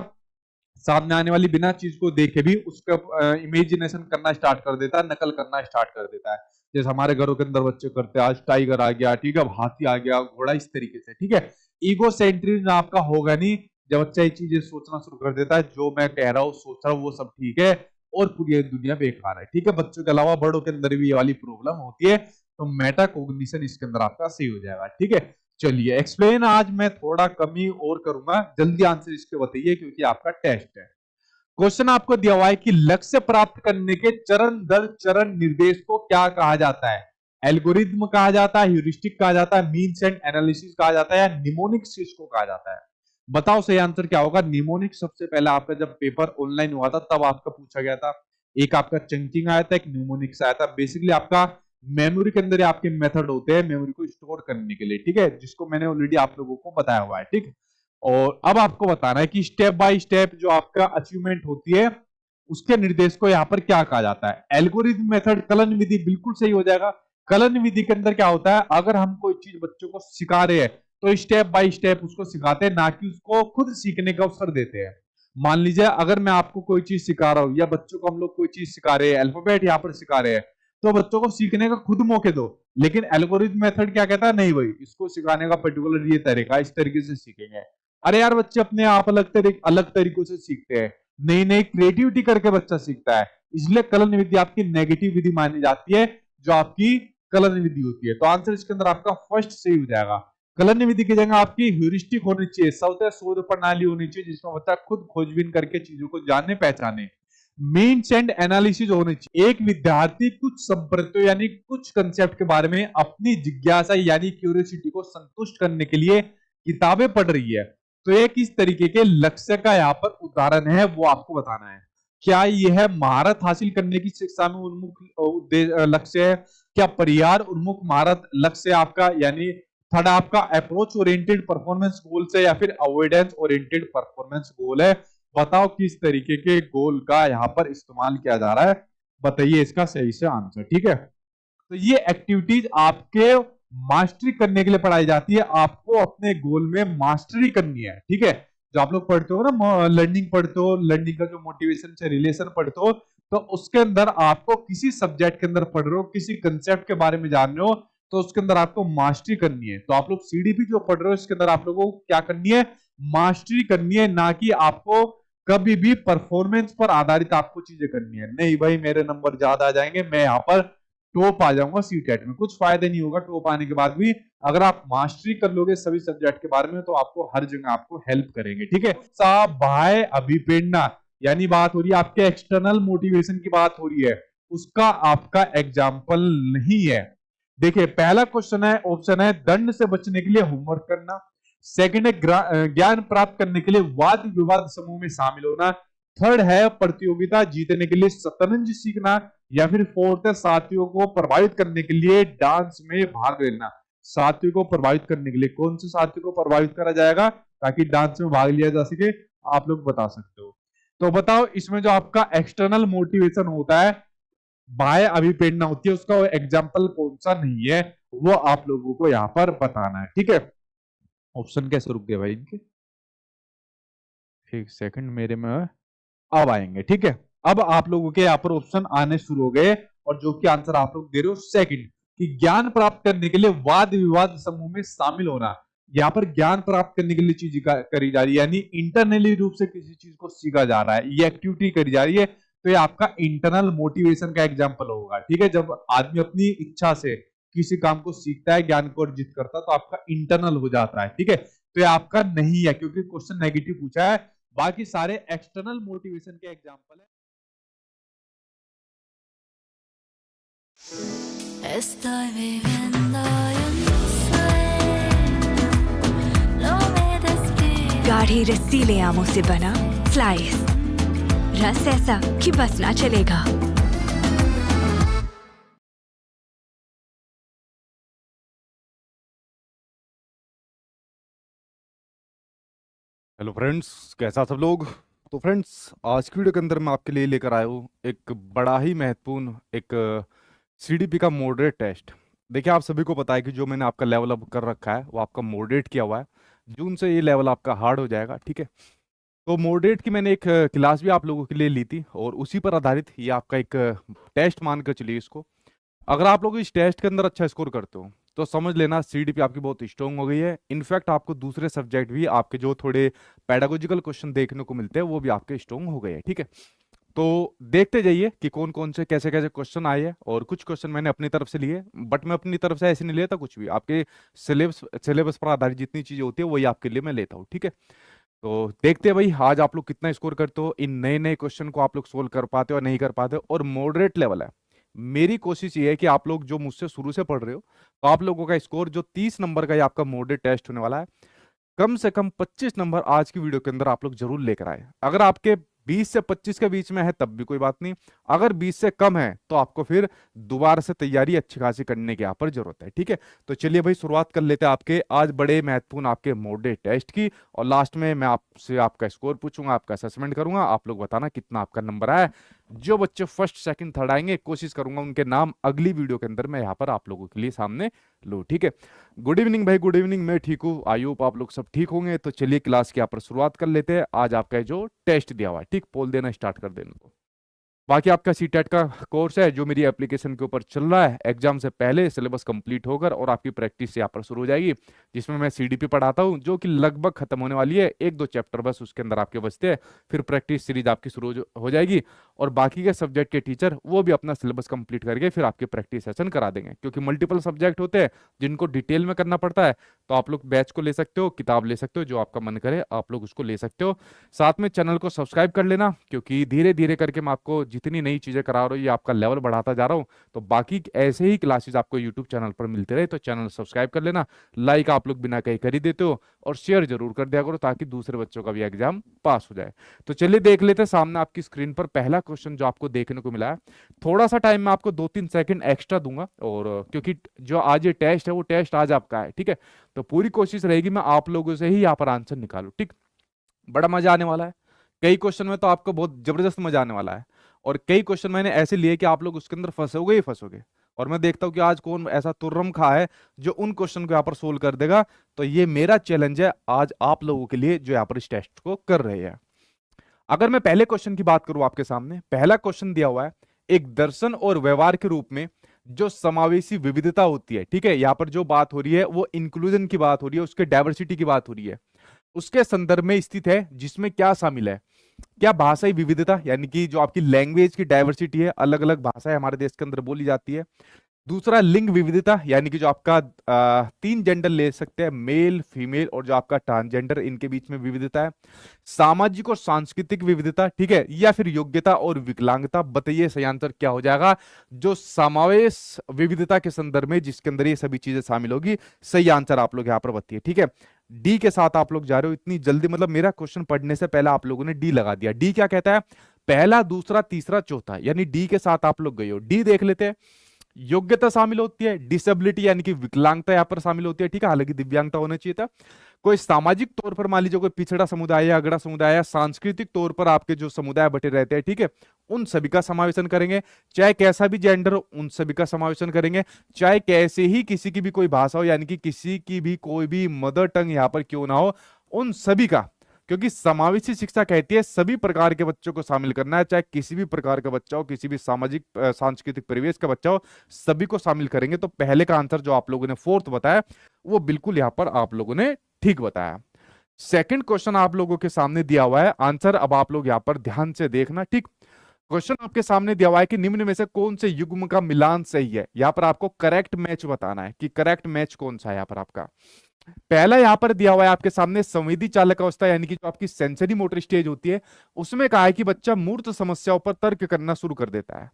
सामने आने वाली बिना चीज को देखे भी उसका इमेजिनेशन करना स्टार्ट कर देता है, नकल करना स्टार्ट कर देता है। जैसे हमारे घरों के अंदर बच्चे करते हैं, आज टाइगर आ गया, ठीक है, हाथी आ गया, घोड़ा, इस तरीके से, ठीक है। ईगोसेंट्रिज्म आपका होगा नहीं, जब बच्चा ये चीजें सोचना शुरू कर देता है, जो मैं कह रहा हूँ सोच रहा हूँ वो सब ठीक है और पूरी दुनिया बेकार है, ठीक है। बच्चों के अलावा बड़ों के अंदर भी ये वाली प्रॉब्लम होती है, तो मेटाकॉग्निशन इसके अंदर आपका सही हो जाएगा, ठीक है। चलिए एक्सप्लेन आज मैं थोड़ा कम ही और करूंगा, जल्दी आंसर इसके बताइए क्योंकि आपका टेस्ट है। क्वेश्चन आपको दिया हुआ है कि लक्ष्य प्राप्त करने के चरण दर चरण निर्देश को क्या कहा जाता है? एल्गोरिथम कहा जाता है, ह्यूरिस्टिक कहा जाता है, मीन्स एंड एनालिसिस कहा जाता है, या निमोनिक्स इसको कहा जाता है? बताओ सही आंसर क्या होगा। निमोनिक्स सबसे पहले आपका जब पेपर ऑनलाइन हुआ था तब आपका पूछा गया था, एक आपका चंकिंग आया था, एक निमोनिक्स आया था। बेसिकली आपका मेमोरी के अंदर आपके मेथड होते हैं मेमोरी को स्टोर करने के लिए, ठीक है, जिसको मैंने ऑलरेडी आप लोगों को बताया हुआ है, ठीक। और अब आपको बताना है कि स्टेप बाय स्टेप जो आपका अचीवमेंट होती है उसके निर्देश को यहाँ पर क्या कहा जाता है। एल्गोरिथम मेथड, कलन विधि, बिल्कुल सही हो जाएगा। कलन विधि के अंदर क्या होता है, अगर हम कोई चीज बच्चों को सिखा रहे हैं तो स्टेप बाय स्टेप उसको सिखाते हैं, ना कि उसको खुद सीखने का अवसर देते हैं। मान लीजिए अगर मैं आपको कोई चीज सिखा रहा हूं या बच्चों को हम लोग कोई चीज सिखा रहे हैं, अल्फाबेट यहाँ पर सिखा रहे हैं, तो बच्चों को सीखने का खुद मौके दो। लेकिन एल्गोरिथम मेथड क्या कहता है, नहीं भाई इसको सिखाने का पर्टिकुलर ये तरीका, इस तरीके से सीखेंगे। अरे यार बच्चे अपने आप अलग तरीकों से सीखते हैं, नई नई क्रिएटिविटी करके बच्चा सीखता है, इसलिए कलन विधि आपकी नेगेटिव विधि मानी जाती है, जो आपकी कलन विधि होती है। तो आंसर इसके अंदर आपका फर्स्ट सही हो जाएगा। कलन विधि की जगह आपकी ह्यूरिस्टिक होनी चाहिए, शोध प्रणाली होनी चाहिए, जिसमें बच्चा खुद खोजबीन करके चीजों को जाने पहचाने। मीन्स एंड एनालिसिस होनी चाहिए। एक विद्यार्थी कुछ संप्रत्यों यानी कुछ कंसेप्ट के बारे में अपनी जिज्ञासा यानी क्यूरियोसिटी को संतुष्ट करने के लिए किताबें पढ़ रही है, तो ये किस तरीके के लक्ष्य का यहाँ पर उदाहरण है वो आपको बताना है। क्या यह महारत हासिल करने की शिक्षा में उन्मुख लक्ष्य है? क्या परिहार उन्मुख महारत लक्ष्य आपका, यानी थर्ड आपका अप्रोच ओरिएंटेड परफॉर्मेंस गोल से, या फिर अवॉइडेंस ओरिएंटेड परफॉर्मेंस गोल है? बताओ किस तरीके के गोल का यहाँ पर इस्तेमाल किया जा रहा है, बताइए इसका सही से आंसर, ठीक है। तो ये एक्टिविटीज आपके मास्टरी करने के लिए पढ़ाई जाती है, आपको अपने गोल में मास्टरी करनी है, ठीक है। जो आप लोग पढ़ते हो ना, लर्निंग पढ़ते हो, लर्निंग का जो मोटिवेशन से रिलेशन पढ़ते हो, तो उसके अंदर आपको किसी सब्जेक्ट के अंदर पढ़ रहे हो, किसी कंसेप्ट के बारे में जान रहे हो, तो उसके अंदर आपको मास्टरी करनी है। तो आप लोग सीडीपी जो पढ़ रहे हो इसके अंदर आप लोगों को क्या करनी है, मास्टरी करनी है, ना कि आपको कभी भी परफॉर्मेंस पर आधारित आपको चीजें करनी है। नहीं भाई मेरे नंबर ज्यादा आ जाएंगे, मैं यहाँ पर टॉप आ जाऊंगा सीटेट में। कुछ फायदा नहीं होगा टॉप आने के बाद भी। अगर आप मास्टरी कर लोगे सभी सब्जेक्ट के बारे में तो आपको हर जगह आपको हेल्प करेंगे, ठीक है। साहब बाह्य अभिप्रेरणा यानी बात हो रही है आपके एक्सटर्नल मोटिवेशन की बात हो रही है, उसका आपका एग्जाम्पल नहीं है। देखिए पहला क्वेश्चन है, ऑप्शन है दंड से बचने के लिए होमवर्क करना, सेकंड है ज्ञान प्राप्त करने के लिए वाद विवाद समूह में शामिल होना, थर्ड है प्रतियोगिता जीतने के लिए शतरंज सीखना, या फिर फोर्थ है साथियों को प्रभावित करने के लिए डांस में भाग लेना। साथियों को प्रभावित करने के लिए कौन से साथी को प्रभावित करा जाएगा ताकि डांस में भाग लिया जा सके, आप लोग बता सकते हो। तो बताओ इसमें जो आपका एक्सटर्नल मोटिवेशन होता है, बाह्य अभिप्रेरणा होती है, उसका एग्जाम्पल कौन सा नहीं है वो आप लोगों को यहां पर बताना है, ठीक है। ऑप्शन कैसे रुक गए भाई इनके, एक सेकंड मेरे में अब आएंगे, ठीक है। अब आप लोगों के यहाँ पर ऑप्शन आने शुरू हो गए और जो कि आंसर आप लोग दे रहे हो सेकंड कि ज्ञान प्राप्त करने के लिए वाद विवाद समूह में शामिल होना। यहाँ पर ज्ञान प्राप्त करने के लिए चीज करी जा रही है, यानी इंटरनली रूप से किसी चीज को सीखा जा रहा है, ये एक्टिविटी करी जा रही है, तो ये आपका इंटरनल मोटिवेशन का एग्जाम्पल होगा, ठीक है। जब आदमी अपनी इच्छा से किसी काम को सीखता है, ज्ञान को अर्जित करता है, तो आपका इंटरनल हो जाता है, ठीक है। तो ये आपका नहीं है क्योंकि क्वेश्चन नेगेटिव पूछा है, बाकी सारे एक्सटर्नल मोटिवेशन के एग्जाम्पल है। Estoy viviendo en un sueño, no me despido. गाढ़ी रसीले आमों से बना स्लाइस, रस ऐसा कि बस ना चलेगा। हेलो फ्रेंड्स, कैसा सब लोग। तो फ्रेंड्स आज की वीडियो के अंदर मैं आपके लिए लेकर आया हूँ एक बड़ा ही महत्वपूर्ण एक सीडीपी का मॉडरेट टेस्ट। देखिए आप सभी को पता है कि जो मैंने आपका लेवल अप कर रखा है वो आपका मॉडरेट किया हुआ है, जून से ये लेवल आपका हार्ड हो जाएगा, ठीक है। तो मॉडरेट की मैंने एक क्लास भी आप लोगों के लिए ली थी और उसी पर आधारित ये आपका एक टेस्ट मानकर चलिए इसको। अगर आप लोग इस टेस्ट के अंदर अच्छा स्कोर करते हो तो समझ लेना सीडीपी आपकी बहुत स्ट्रॉन्ग हो गई है। इनफैक्ट आपको दूसरे सब्जेक्ट भी आपके जो थोड़े पेडागोजिकल क्वेश्चन देखने को मिलते हैं वो भी आपके स्ट्रॉन्ग हो गए हैं, ठीक है। तो देखते जाइए कि कौन कौन से कैसे कैसे क्वेश्चन आए हैं, और कुछ क्वेश्चन मैंने अपनी तरफ से लिए, बट मैं अपनी तरफ से ऐसे नहीं लेता कुछ भी, आपके सिलेबस पर आधारित जितनी चीजें होती है वही आपके लिए मैं लेता हूँ, ठीक है। तो देखते हैं भाई आज आप लोग कितना स्कोर करते हो, इन नए नए क्वेश्चन को आप लोग सोल्व कर पाते हो नहीं कर पाते हो। और मॉडरेट लेवल है, मेरी कोशिश ये है कि आप लोग जो मुझसे शुरू से पढ़ रहे हो तो आप लोगों का स्कोर जो 30 नंबर का ये आपका मॉडरेट टेस्ट होने वाला है, कम से कम 25 नंबर आज की वीडियो के अंदर आप लोग जरूर लेकर आए। अगर आपके 20 से 25 के बीच में है तब भी कोई बात नहीं, अगर 20 से कम है तो आपको फिर दोबारा से तैयारी अच्छी खासी करने की यहाँ पर जरूरत है, ठीक है। तो चलिए भाई शुरुआत कर लेते हैं आपके आज बड़े महत्वपूर्ण आपके मॉडरेट टेस्ट की, और लास्ट में मैं आपसे आपका स्कोर पूछूंगा, आपका असेसमेंट करूंगा, आप लोग बताना कितना आपका नंबर आया। जो बच्चे फर्स्ट सेकंड थर्ड आएंगे कोशिश करूंगा उनके नाम अगली वीडियो के अंदर मैं यहाँ पर आप लोगों के लिए सामने लो, ठीक है। गुड इवनिंग भाई, गुड इवनिंग, मैं ठीक हूँ, आई होप आप लोग सब ठीक होंगे। तो चलिए क्लास की यहाँ पर शुरुआत कर लेते हैं। आज आपका जो टेस्ट दिया हुआ है, ठीक, पोल देना स्टार्ट कर देना। तो बाकी आपका सीटेट का कोर्स है जो मेरी एप्लीकेशन के ऊपर चल रहा है, एग्जाम से पहले सिलेबस कंप्लीट होकर और आपकी प्रैक्टिस यहाँ पर शुरू हो जाएगी, जिसमें मैं सीडीपी पढ़ाता हूँ जो कि लगभग खत्म होने वाली है, 1-2 चैप्टर बस उसके अंदर आपके बचते हैं, फिर प्रैक्टिस सीरीज आपकी शुरू हो जाएगी। और बाकी के सब्जेक्ट के टीचर वो भी अपना सिलेबस कंप्लीट करके फिर आपके प्रैक्टिस सेशन करा देंगे, क्योंकि मल्टीपल सब्जेक्ट होते हैं जिनको डिटेल में करना पड़ता है। तो आप लोग बैच को ले सकते हो, किताब ले सकते हो, जो आपका मन करे आप लोग उसको ले सकते हो। साथ में चैनल को सब्सक्राइब कर लेना, क्योंकि धीरे धीरे करके मैं आपको जितनी नई चीजें करा रहा हूँ ये आपका लेवल बढ़ाता जा रहा हूँ। तो बाकी ऐसे ही क्लासेस आपको यूट्यूब चैनल पर मिलते रहे तो चैनल सब्सक्राइब कर लेना। लाइक आप लोग बिना कहीं कर ही देते हो, और शेयर जरूर कर दिया करो ताकि दूसरे बच्चों का भी एग्जाम पास हो जाए। तो चलिए देख लेते हैं सामने आपकी स्क्रीन पर पहला क्वेश्चन जो आपको देखने को मिला है। थोड़ा सा टाइम मैं आपको 2-3 सेकंड एक्स्ट्रा दूंगा, और क्योंकि जो आज ये टेस्ट है वो टेस्ट आज आपका है, ठीक है। तो पूरी कोशिश रहेगी मैं आप लोगों से ही यहाँ पर आंसर निकालूं, ठीक। बड़ा मजा आने वाला है, कई क्वेश्चन में तो आपको बहुत जबरदस्त मजा आने वाला है, और कई क्वेश्चन मैंने ऐसे लिए कि आप लोग उसके अंदर फंसोगे ही फंसोगे। और मैं देखता हूं कि आज कौन ऐसा तुर्रम खा है जो उन क्वेश्चन को यहाँ पर सोल्व कर देगा। तो ये मेरा चैलेंज है आज आप लोगों के लिए जो यहाँ पर इस टेस्ट को कर रहे हैं। अगर मैं पहले क्वेश्चन की बात करूं आपके सामने, पहला क्वेश्चन दिया हुआ है, एक दर्शन और व्यवहार के रूप में जो समावेशी विविधता होती है, ठीक है, यहाँ पर जो बात हो रही है वो इंक्लूजन की बात हो रही है, उसके डाइवर्सिटी की बात हो रही है, उसके संदर्भ में स्थित है, जिसमें क्या शामिल है, क्या भाषाई विविधता यानी कि जो आपकी लैंग्वेज की डाइवर्सिटी है, अलग अलग भाषाएं हमारे देश के अंदर बोली जाती है, दूसरा लिंग विविधता, यानी कि जो आपका 3 जेंडर ले सकते हैं, मेल फीमेल और जो आपका ट्रांसजेंडर, इनके बीच में विविधता है। सामाजिक और सांस्कृतिक विविधता, ठीक है, या फिर योग्यता और विकलांगता। बताइए सही आंसर क्या हो जाएगा? जो समावेश विविधता के संदर्भ में जिसके अंदर ये सभी चीजें शामिल होगी, सही आंसर आप लोग यहाँ पर बताइए। ठीक है, डी के साथ आप लोग जा रहे हो इतनी जल्दी, मतलब मेरा क्वेश्चन पढ़ने से पहले आप लोगों ने डी लगा दिया। डी क्या कहता है? पहला, दूसरा, तीसरा, चौथा, यानी डी के साथ आप लोग गए हो। डी देख लेते हैं। योग्यता शामिल होती है, डिसेबिलिटी यानी कि विकलांगता यहाँ पर शामिल होती है, ठीक है, हालांकि दिव्यांगता होना चाहिए था। कोई सामाजिक तौर पर मान लीजिए कोई पिछड़ा समुदाय या अगड़ा समुदाय या सांस्कृतिक तौर पर आपके जो समुदाय बटे रहते हैं, ठीक है, उन सभी का समावेशन करेंगे। चाहे कैसा भी जेंडर हो, उन सभी का समावेशन करेंगे। चाहे कैसे ही किसी की भी कोई भाषा हो, यानी कि किसी की भी कोई भी मदर टंग यहाँ पर क्यों ना हो, उन सभी का, क्योंकि समावेशी शिक्षा कहती है सभी प्रकार के बच्चों को शामिल करना है, चाहे किसी भी प्रकार का बच्चा हो, किसी भी सामाजिक सांस्कृतिक परिवेश का बच्चा हो, सभी को शामिल करेंगे। तो पहले का आंसर जो आप लोगों ने फोर्थ बताया, वो बिल्कुल यहां पर आप लोगों ने ठीक बताया। सेकंड क्वेश्चन आप लोगों के सामने दिया हुआ है, आंसर अब आप लोग यहां पर ध्यान से देखना। ठीक, क्वेश्चन आपके सामने दिया हुआ है कि निम्न में से कौन से युग्म का मिलान सही है। यहां पर आपको करेक्ट मैच बताना है कि करेक्ट मैच कौन सा है। यहां पर आपका पहला यहां पर दिया हुआ है आपके सामने संवेदी चालक अवस्था, यानी कि जो आपकी सेंसरी मोटर स्टेज होती है, उसमें कहा है कि बच्चा मूर्त समस्याओं पर तर्क करना शुरू कर देता है।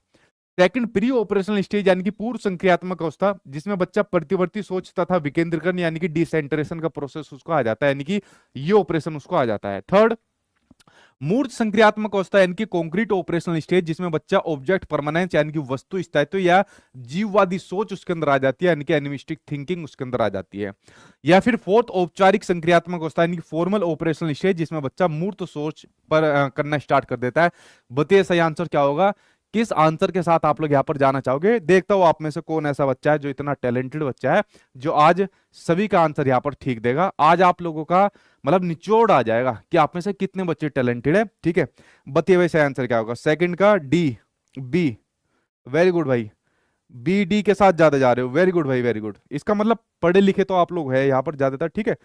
सेकंड, प्री ऑपरेशनल स्टेज यानी कि पूर्व संक्रियात्मक अवस्था, जिसमें बच्चा प्रतिवर्ती सोच तथा विकेंद्रीकरण यानी कि डिसेंट्रेशन का प्रोसेस उसको आ जाता है, यानी कि ये ऑपरेशन उसको आ जाता है। थर्ड, मूर्त संक्रियात्मक अवस्था यानी कि कॉन्क्रीट ऑपरेशनल स्टेज, जिसमें बच्चा ऑब्जेक्ट परमानेंस यानी कि वस्तु स्थायित्व या जीववादी सोच उसके अंदर आ जाती है, यानी कि एनिमिस्टिक थिंकिंग उसके अंदर आ जाती है। या फिर फोर्थ, औपचारिक संक्रियात्मक अवस्था यानी कि फॉर्मल ऑपरेशनल स्टेज, जिसमें बच्चा मूर्त सोच पर करना स्टार्ट कर देता है। बताइए सही आंसर क्या होगा? किस आंसर के साथ आप लोग यहाँ पर जाना चाहोगे? देखता हूं आप में से कौन ऐसा बच्चा है जो इतना टैलेंटेड बच्चा है जो आज सभी का आंसर यहाँ पर ठीक देगा। आज आप लोगों का मतलब निचोड़ आ जाएगा कि आप में से कितने बच्चे टैलेंटेड है। ठीक है, बताइए वैसे आंसर क्या होगा? सेकंड का डी, बी, वेरी गुड भाई, बी डी के साथ ज्यादा जा रहे हो, वेरी गुड भाई, वेरी गुड। इसका मतलब पढ़े लिखे तो आप लोग है यहाँ पर ज्यादातर, ठीक है,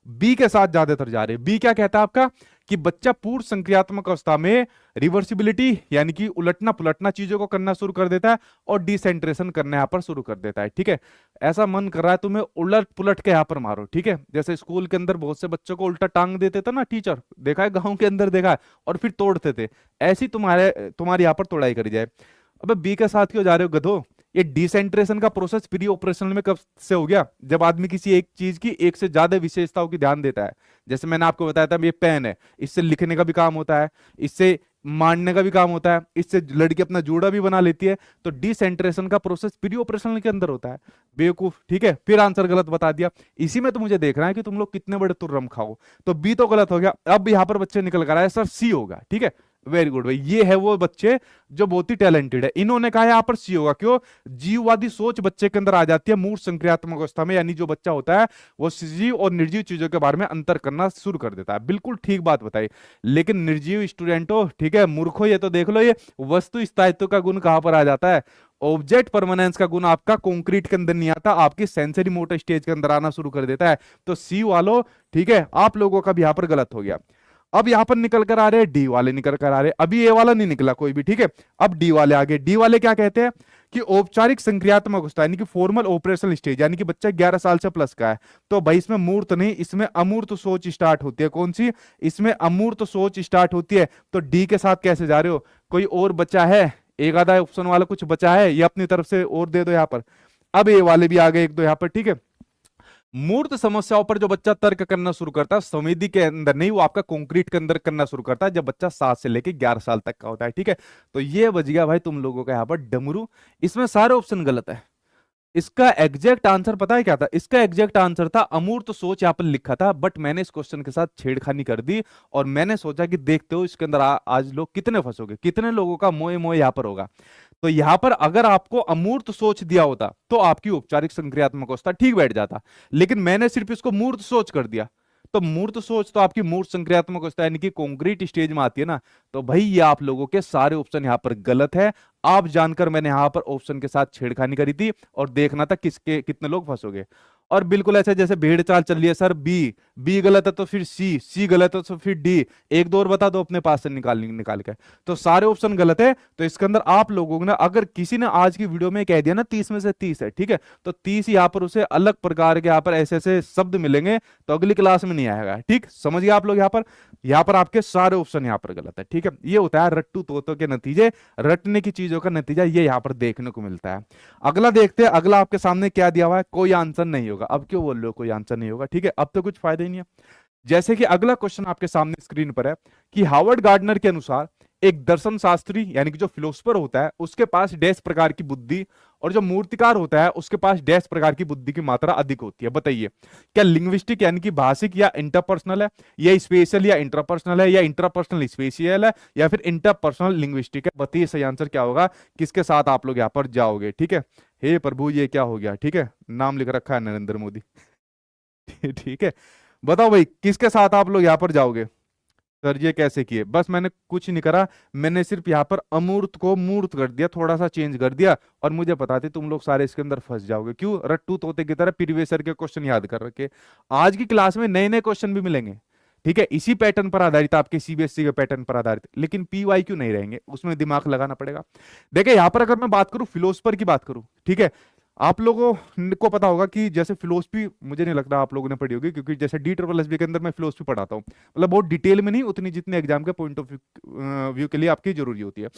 बी के साथ ज्यादातर जा रहे हैं। बी क्या कहता है आपका? कि बच्चा पूर्व संक्रियात्मक अवस्था में रिवर्सिबिलिटी यानी कि उलटना पुलटना चीजों को करना शुरू कर देता है और डिसेंट्रेशन करना यहाँ पर शुरू कर देता है। ठीक है, ऐसा मन कर रहा है तुम्हें उलट पुलट के यहाँ पर मारो। ठीक है, जैसे स्कूल के अंदर बहुत से बच्चों को उल्टा टांग देते थे ना टीचर, देखा है गाँव के अंदर, देखा है, और फिर तोड़ते थे, ऐसी तुम्हारी यहाँ पर तोड़ाई करी जाए। अबे बी के साथ क्यों जा रहे हो गधो? ये डिसेंट्रेशन का प्रोसेस प्री ऑपरेशनल में कब से हो गया? जब आदमी किसी एक चीज की एक से ज्यादा विशेषताओं की ध्यान देता है। जैसे मैंने आपको बताया था, ये पेन है, इससे लिखने का भी काम होता है, इससे मारने का भी काम होता है, इससे लड़की अपना जूड़ा भी बना लेती है। तो डिसेंट्रेशन का प्रोसेस प्री ऑपरेशनल के अंदर होता है। बेवकूफ, ठीक है, फिर आंसर गलत बता दिया। इसी में तो मुझे देखना है कि तुम लोग कितने बड़े तुर्रम खाओ। तो बी तो गलत हो गया। अब यहाँ पर बच्चे निकल कर आए, सर सी होगा। ठीक है, वेरी गुड भाई, ये है वो बच्चे जो बहुत ही टैलेंटेड है। इन्होंने कहा यहाँ पर सी होगा। क्यों? जीववादी सोच बच्चे के अंदर आ जाती है मूर्त संक्रियात्मक अवस्था में, यानी जो बच्चा होता है वो सजीव और निर्जीव चीजों के बारे में अंतर करना शुरू कर देता है। बिल्कुल ठीक बात बताई। लेकिन निर्जीव स्टूडेंटो, ठीक है, मूर्खो, ये तो देख लो, ये वस्तु स्थायित्व का गुण कहां पर आ जाता है? ऑब्जेक्ट परमानेंस का गुण आपका कंक्रीट के अंदर नहीं आता, आपकी सेंसरी मोटर स्टेज के अंदर आना शुरू कर देता है। तो सी वालों, ठीक है, आप लोगों का भी यहां पर गलत हो गया। अब यहां पर निकल कर आ रहे हैं डी वाले, निकल कर आ रहे हैं। अभी ए वाला नहीं निकला कोई भी, ठीक है। अब डी वाले आगे। डी वाले क्या कहते हैं कि औपचारिक संक्रियात्मक अवस्था यानी कि फॉर्मल ऑपरेशनल स्टेज, यानी कि बच्चा 11 साल से प्लस का है। तो भाई इसमें मूर्त नहीं, इसमें अमूर्त सोच स्टार्ट होती है। कौन सी? इसमें अमूर्त सोच स्टार्ट होती है। तो डी के साथ कैसे जा रहे हो? कोई और बचा है? एक आधा ऑप्शन वाला कुछ बचा है? ये अपनी तरफ से और दे दो यहां पर। अब ए वाले भी आ गए एक दो यहां पर, ठीक है। मूर्त समस्याओं पर जो बच्चा तर्क करना शुरू करता है, संवेदी के अंदर नहीं, वो आपका कंक्रीट के अंदर करना शुरू करता है जब बच्चा 7 से लेके 11 साल तक का होता है। ठीक है, तो ये बच गया भाई तुम लोगों का यहाँ पर डमरू। इसमें सारे ऑप्शन गलत है। इसका एग्जैक्ट आंसर पता है क्या था? इसका एग्जैक्ट आंसर था अमूर्त सोच, यहाँ पर लिखा था, बट मैंने इस क्वेश्चन के साथ छेड़खानी कर दी और मैंने सोचा कि देखते हो इसके अंदर आज लोग कितने फंसोगे, कितने लोगों का मोए मोए यहाँ पर होगा। तो यहां पर अगर आपको अमूर्त सोच दिया होता तो आपकी औपचारिक संक्रियात्मक अवस्था ठीक बैठ जाता, लेकिन मैंने सिर्फ इसको मूर्त सोच कर दिया। तो मूर्त सोच तो आपकी मूर्त संक्रियात्मक अवस्था यानी कि कंक्रीट स्टेज में आती है ना। तो भाई ये आप लोगों के सारे ऑप्शन यहां पर गलत है। आप जानकर मैंने यहां पर ऑप्शन के साथ छेड़खानी करी थी और देखना था किसके कितने लोग फंसोगे। और बिल्कुल ऐसे जैसे भेड़ चाल चल रही है, सर बी गलत है तो फिर सी गलत है तो फिर डी, एक दो और बता दो अपने पास से निकाल के। तो सारे ऑप्शन गलत है। तो इसके अंदर आप लोगों ने, अगर किसी ने आज की वीडियो में कह दिया ना 30 में से 30 है, ठीक है, तो 30 यहाँ पर उसे अलग प्रकार के यहाँ पर ऐसे ऐसे शब्द मिलेंगे तो अगली क्लास में नहीं आएगा। ठीक, समझिए आप लोग, यहाँ पर आपके सारे ऑप्शन यहाँ पर गलत है। ठीक है, ये होता है रट्टू तोतों के नतीजे, रटने की चीजों का नतीजा ये यहाँ पर देखने को मिलता है। अगला देखते हैं, अगला आपके सामने क्या दिया हुआ है, कोई आंसर नहीं होगा। अब क्यों बोल रहे हो कोई आंसर नहीं होगा? ठीक है, अब तो कुछ फायदा ही नहीं है। जैसे कि अगला क्वेश्चन आपके सामने स्क्रीन पर है कि हार्वर्ड गार्डनर के अनुसार एक दर्शन शास्त्री यानी कि जो फिलोसफर होता है उसके पास डैश प्रकार की बुद्धि और जो मूर्तिकार होता है उसके पास डैश प्रकार की बुद्धि की मात्रा अधिक होती है। बताइए, क्या लिंग्विस्टिक यानी कि भाषिक या इंटरपर्सनल है, या स्पेशल या इंटरपर्सनल है, या इंटरपर्सनल स्पेशियल है, या फिर इंटरपर्सनल लिंग्विस्टिक है? बताइए सही आंसर क्या होगा, किसके साथ आप लोग यहाँ पर जाओगे? ठीक है, हे प्रभु ये क्या हो गया? ठीक है, नाम लिख रखा है नरेंद्र मोदी। ठीक है, बताओ भाई किसके साथ आप लोग यहाँ पर जाओगे? सर ये कैसे किए? बस मैंने कुछ नहीं करा, मैंने सिर्फ यहाँ पर अमूर्त को मूर्त कर दिया, थोड़ा सा चेंज कर दिया, और मुझे पता थी तुम लोग सारे इसके अंदर फंस जाओगे। क्यों? रट्टू तोते की तरह प्रीवियस ईयर के क्वेश्चन याद कर रखे। आज की क्लास में नए नए क्वेश्चन भी मिलेंगे, ठीक है, इसी पैटर्न पर आधारित, आपके सीबीएसई के पैटर्न पर आधारित, लेकिन पीवाईक्यू नहीं रहेंगे, उसमें दिमाग लगाना पड़ेगा। देखिए यहाँ पर अगर मैं बात करूं, फिलोसफर की बात करूं, ठीक है, आप लोगों को पता होगा कि जैसे फिलोसफी, मुझे नहीं लगता आप लोगों ने पढ़ी होगी, क्योंकि जैसे DSSB के अंदर मैं फिलोसफी पढ़ाता हूँ, मतलब बहुत डिटेल में नहीं, उतनी जितने एग्जाम के पॉइंट ऑफ व्यू के लिए आपकी जरूरी होती है।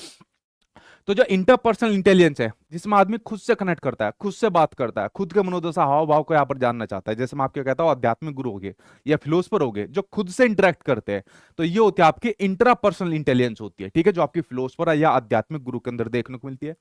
तो जो इंटरपर्सनल इंटेलिजेंस है, जिसमें आदमी खुद से कनेक्ट करता है, खुद से बात करता है, खुद के मनोदशा हाव भाव को यहाँ पर जानना चाहता है, जैसे मैं आपको कहता हूँ आध्यात्मिक गुरु हो गए या फिलोसफर हो गए जो खुद से इंटरेक्ट करते हैं, तो ये होती है आपकी इंट्रापर्सनल इंटेलिजेंस होती है। ठीक है, जो आपकी फिलोसफर या आध्यात्मिक गुरु के अंदर देखने को मिलती है।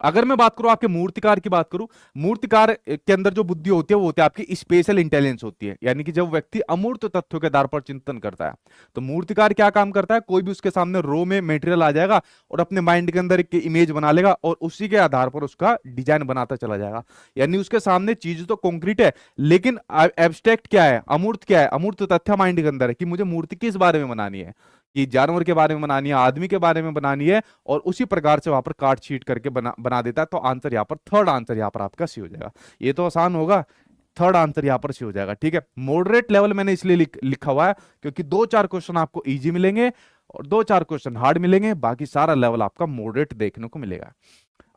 अगर मैं बात करूं आपके मूर्तिकार की बात करूं, मूर्तिकार के अंदर जो बुद्धि होती है वो होती है आपकी स्पेशल इंटेलिजेंस होती है, यानी कि जब व्यक्ति अमूर्त तथ्यों के आधार पर चिंतन करता है, तो मूर्तिकार क्या काम करता है, कोई भी उसके सामने रो में मटेरियल आ जाएगा और अपने माइंड के अंदर एक इमेज बना लेगा और उसी के आधार पर उसका डिजाइन बनाता चला जाएगा। यानी उसके सामने चीज तो कॉन्क्रीट है, लेकिन एब्स्ट्रैक्ट क्या है, अमूर्त क्या है, अमूर्त तथ्य माइंड के अंदर है कि मुझे मूर्ति किस बारे में बनानी है, कि जानवर के बारे में बनानी है, आदमी के बारे में बनानी है, और उसी प्रकार से वहां पर काट शीट करके बना देता है। तो आंसर यहाँ पर, थर्ड आंसर यहाँ पर आपका सी हो जाएगा। ये तो आसान होगा, थर्ड आंसर यहाँ पर सी हो जाएगा। ठीक है, मॉडरेट लेवल मैंने इसलिए लिखा हुआ है क्योंकि 2-4 क्वेश्चन आपको इजी मिलेंगे और 2-4 क्वेश्चन हार्ड मिलेंगे, बाकी सारा लेवल आपका मॉडरेट देखने को मिलेगा।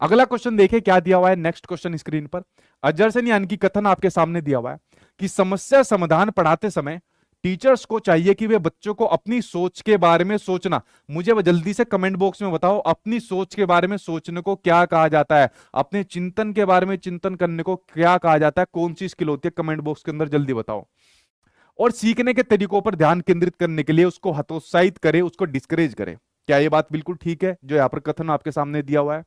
अगला क्वेश्चन देखिए क्या दिया हुआ है, नेक्स्ट क्वेश्चन स्क्रीन पर। अजरसन यानी कि कथन आपके सामने दिया हुआ है कि समस्या समाधान पढ़ाते समय टीचर्स को चाहिए कि वे बच्चों को अपनी सोच के बारे में सोचना, मुझे जल्दी से कमेंट बॉक्स में बताओ, अपनी सोच के बारे में सोचने को क्या कहा जाता है, अपने चिंतन के बारे में चिंतन करने को क्या कहा जाता है, कौन सी स्किल होती है, कमेंट बॉक्स के अंदर जल्दी बताओ। और सीखने के तरीकों पर ध्यान केंद्रित करने के लिए उसको हतोत्साहित करे, उसको डिस्करेज करे। क्या ये बात बिल्कुल ठीक है जो यहाँ पर कथन आपके सामने दिया हुआ है?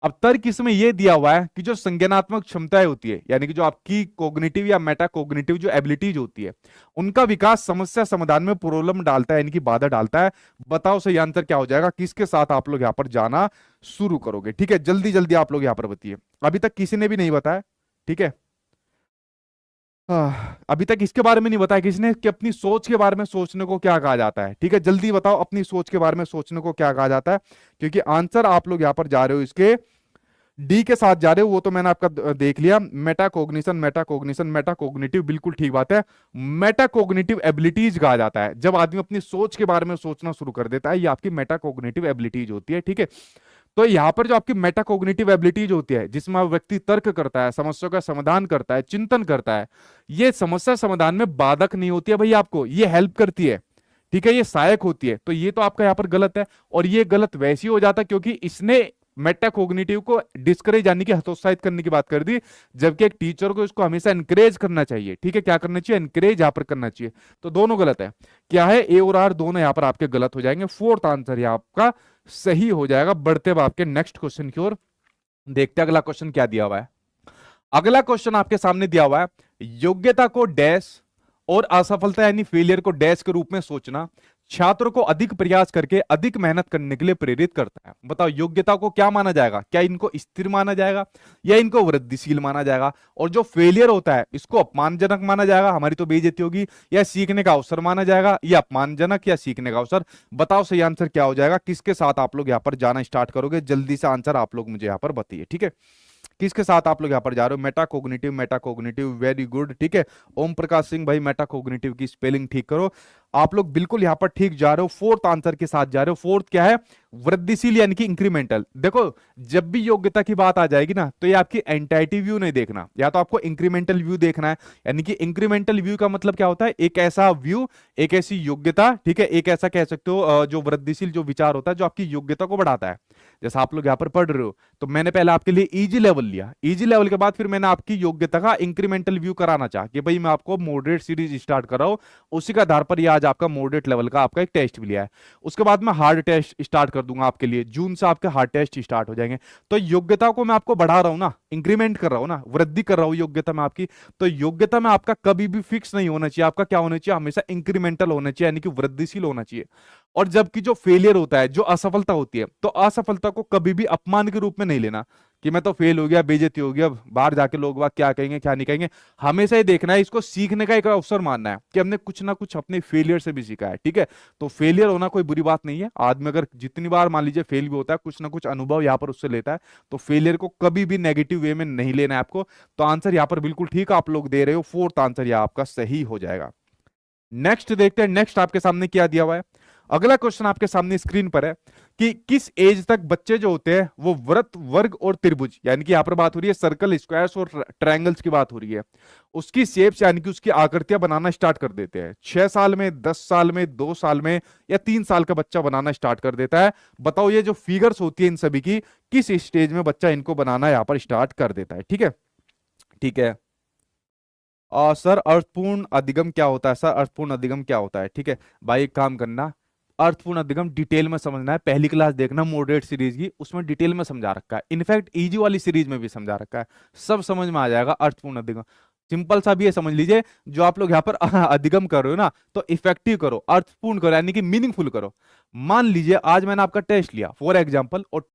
अब तर्क इसमें यह दिया हुआ है कि जो संज्ञानात्मक क्षमताएं होती है, यानी कि जो आपकी कॉग्निटिव या मेटा कॉग्निटिव जो एबिलिटीज होती है, उनका विकास समस्या समाधान में प्रॉब्लम डालता है, यानी कि बाधा डालता है। बताओ सही आंसर क्या हो जाएगा, किसके साथ आप लोग यहाँ पर जाना शुरू करोगे? ठीक है, जल्दी जल्दी आप लोग यहाँ पर बताइए। अभी तक किसी ने भी नहीं बताया, ठीक है, अभी तक इसके बारे में नहीं बताया किसने कि अपनी सोच के बारे में सोचने को क्या कहा जाता है। ठीक है, जल्दी बताओ अपनी सोच के बारे में सोचने को क्या कहा जाता है, क्योंकि आंसर आप लोग यहां पर जा रहे हो इसके डी के साथ जा रहे हो, वो तो मैंने आपका देख लिया। मेटाकोग्निशन, मेटाकोग्निशन, मेटाकोग्निटिव, बिल्कुल ठीक बात है। मेटाकोग्निटिव एबिलिटीज कहा जाता है जब आदमी अपनी सोच के बारे में सोचना शुरू कर देता है, ये आपकी मेटाकोग्निटिव एबिलिटीज होती है। ठीक है, तो यहाँ पर जो आपकी मेटाकोग्निटिव एबिलिटीज होती है, जिसमें व्यक्ति तर्क करता है, समस्या का समाधान करता है, चिंतन करता है, ये समस्या समाधान में बाधक नहीं होती है भाई, आपको ये हेल्प करती है। ठीक है, ये सहायक होती है। तो ये तो आपका यहाँ पर गलत है, और ये गलत वैसे ही हो जाता है क्योंकि इसने मेटाकोग्निटिव को डिस्करेज यानी कि हतोत्साहित करने की बात कर दी, जबकि एक टीचर को इसको हमेशा एनकरेज करना चाहिए। ठीक है, क्या करना चाहिए, एनकरेज यहाँ पर करना चाहिए। तो दोनों गलत है। क्या है, ए और आर दोनों यहाँ पर आपके गलत हो जाएंगे। फोर्थ आंसर यहाँ आपका सही हो जाएगा। बढ़ते हुए आपके नेक्स्ट क्वेश्चन की ओर देखते हैं, अगला क्वेश्चन क्या दिया हुआ है। अगला क्वेश्चन आपके सामने दिया हुआ है, योग्यता को डैश और असफलता यानी फेलियर को डैश के रूप में सोचना छात्र को अधिक प्रयास करके अधिक मेहनत करने के लिए प्रेरित करता है। बताओ योग्यता को क्या माना जाएगा, क्या इनको स्थिर माना जाएगा या इनको वृद्धिशील माना जाएगा? और जो फेलियर होता है इसको अपमानजनक माना जाएगा, हमारी तो बेइज्जती होगी, या सीखने का अवसर माना जाएगा, या अपमानजनक या सीखने का अवसर? बताओ सही आंसर क्या हो जाएगा, किसके साथ आप लोग यहाँ पर जाना स्टार्ट करोगे? जल्दी से आंसर आप लोग मुझे यहाँ पर बताइए। ठीक है, किसके साथ आप लोग यहाँ पर जा रहे हो, मेटाकोग्निटिव, मेटाकोग्निटिव, वेरी गुड, ठीक है। ओम प्रकाश सिंह भाई मेटाकोग्निटिव की स्पेलिंग ठीक करो। आप लोग बिल्कुल यहाँ पर ठीक जा रहे हो, फोर्थ आंसर के साथ जा रहे हो। फोर्थ क्या है, वृद्धिशील यानी कि इंक्रीमेंटल। देखो जब भी योग्यता की बात आ जाएगी ना, तो ये आपकी एंटाइटी व्यू नहीं देखना, या तो आपको इंक्रीमेंटल व्यू देखना है। यानी कि इंक्रीमेंटल व्यू का मतलब क्या होता है, एक ऐसा व्यू, एक ऐसी योग्यता, ठीक है, एक ऐसा कह सकते हो जो वृद्धिशील जो विचार होता है, जो आपकी योग्यता को बढ़ाता है। जैसा आप लोग यहाँ पर पढ़ रहे हो, तो मैंने पहले आपके लिए इजी लेवल लिया, इजी लेवल के बाद फिर मैंने आपकी योग्यता का इंक्रीमेंटल व्यू कराना चाहा कि भाई मैं आपको मॉडरेट सीरीज स्टार्ट कर रहा हूं, उसी का आधार पर ये आज आपका मॉडरेट लेवल का आपका एक टेस्ट भी लिया है। उसके बाद मैं हार्ड टेस्ट स्टार्ट कर दूंगा आपके लिए, जून से आपके हार्ड टेस्ट स्टार्ट हो जाएंगे। तो योग्यता को मैं आपको बढ़ा रहा हूं ना, इंक्रीमेंट कर रहा हूं ना, वृद्धि कर रहा हूं योग्यता में आपकी। तो योग्यता में आपका कभी भी फिक्स नहीं होना चाहिए, आपका क्या होना चाहिए, हमेशा इंक्रीमेंटल होना चाहिए, यानी कि वृद्धिशील होना चाहिए। और जबकि जो फेलियर होता है, जो असफलता होती है, तो असफलता को कभी भी अपमान के रूप में नहीं लेना कि मैं तो फेल हो गया, बेइज्जती हो गया, बाहर जाके लोग बात क्या कहेंगे क्या नहीं कहेंगे। हमेशा ये देखना है, इसको सीखने का एक अवसर मानना है कि हमने कुछ ना कुछ अपने फेलियर से भी सीखा है, ठीक है। तो फेलियर होना कोई बुरी बात नहीं है। आदमी अगर जितनी बार मान लीजिए फेल भी होता है, कुछ ना कुछ अनुभव यहाँ पर उससे लेता है, तो फेलियर को कभी भी नेगेटिव वे में नहीं लेना है आपको। तो आंसर यहाँ पर बिल्कुल ठीक आप लोग दे रहे हो, फोर्थ आंसर यहाँ आपका सही हो जाएगा। नेक्स्ट देखते हैं, नेक्स्ट आपके सामने क्या दिया हुआ है। अगला क्वेश्चन आपके सामने स्क्रीन पर है कि किस एज तक बच्चे जो होते हैं वो वृत्त, वर्ग और त्रिभुज, यानी कि यहां पर बात हो रही है सर्कल, स्क्वायर्स और ट्रायंगल्स की बात हो रही है, उसकी शेप्स यानी कि उसकी आकृतियां बनाना स्टार्ट कर देते हैं। 6 साल में, 10 साल में, 2 साल में या 3 साल का बच्चा बनाना स्टार्ट कर देता है। बताओ ये जो फिगर्स होती है इन सभी की, किस स्टेज में बच्चा इनको बनाना यहाँ पर स्टार्ट कर देता है, ठीक है। ठीक है सर अर्थपूर्ण अधिगम क्या होता है, सर अर्थपूर्ण अधिगम क्या होता है, ठीक है भाई। एक काम करना, अर्थपूर्ण अधिगम डिटेल में समझना है, पहली क्लास देखना मॉडरेट सीरीज की, उसमें डिटेल में समझा रखा है। इनफैक्ट इजी वाली सीरीज में भी समझा रखा है, सब समझ में आ जाएगा अर्थपूर्ण अधिगम। सिंपल सा भी ये समझ लीजिए, जो आप लोग यहाँ पर अधिगम कर रहे हो ना, तो इफेक्टिव करो, अर्थपूर्ण करो, यानी कि मीनिंगफुल करो। मान लीजिए आज मैंने आपका टेस्ट लिया फॉर एग्जाम्पल, और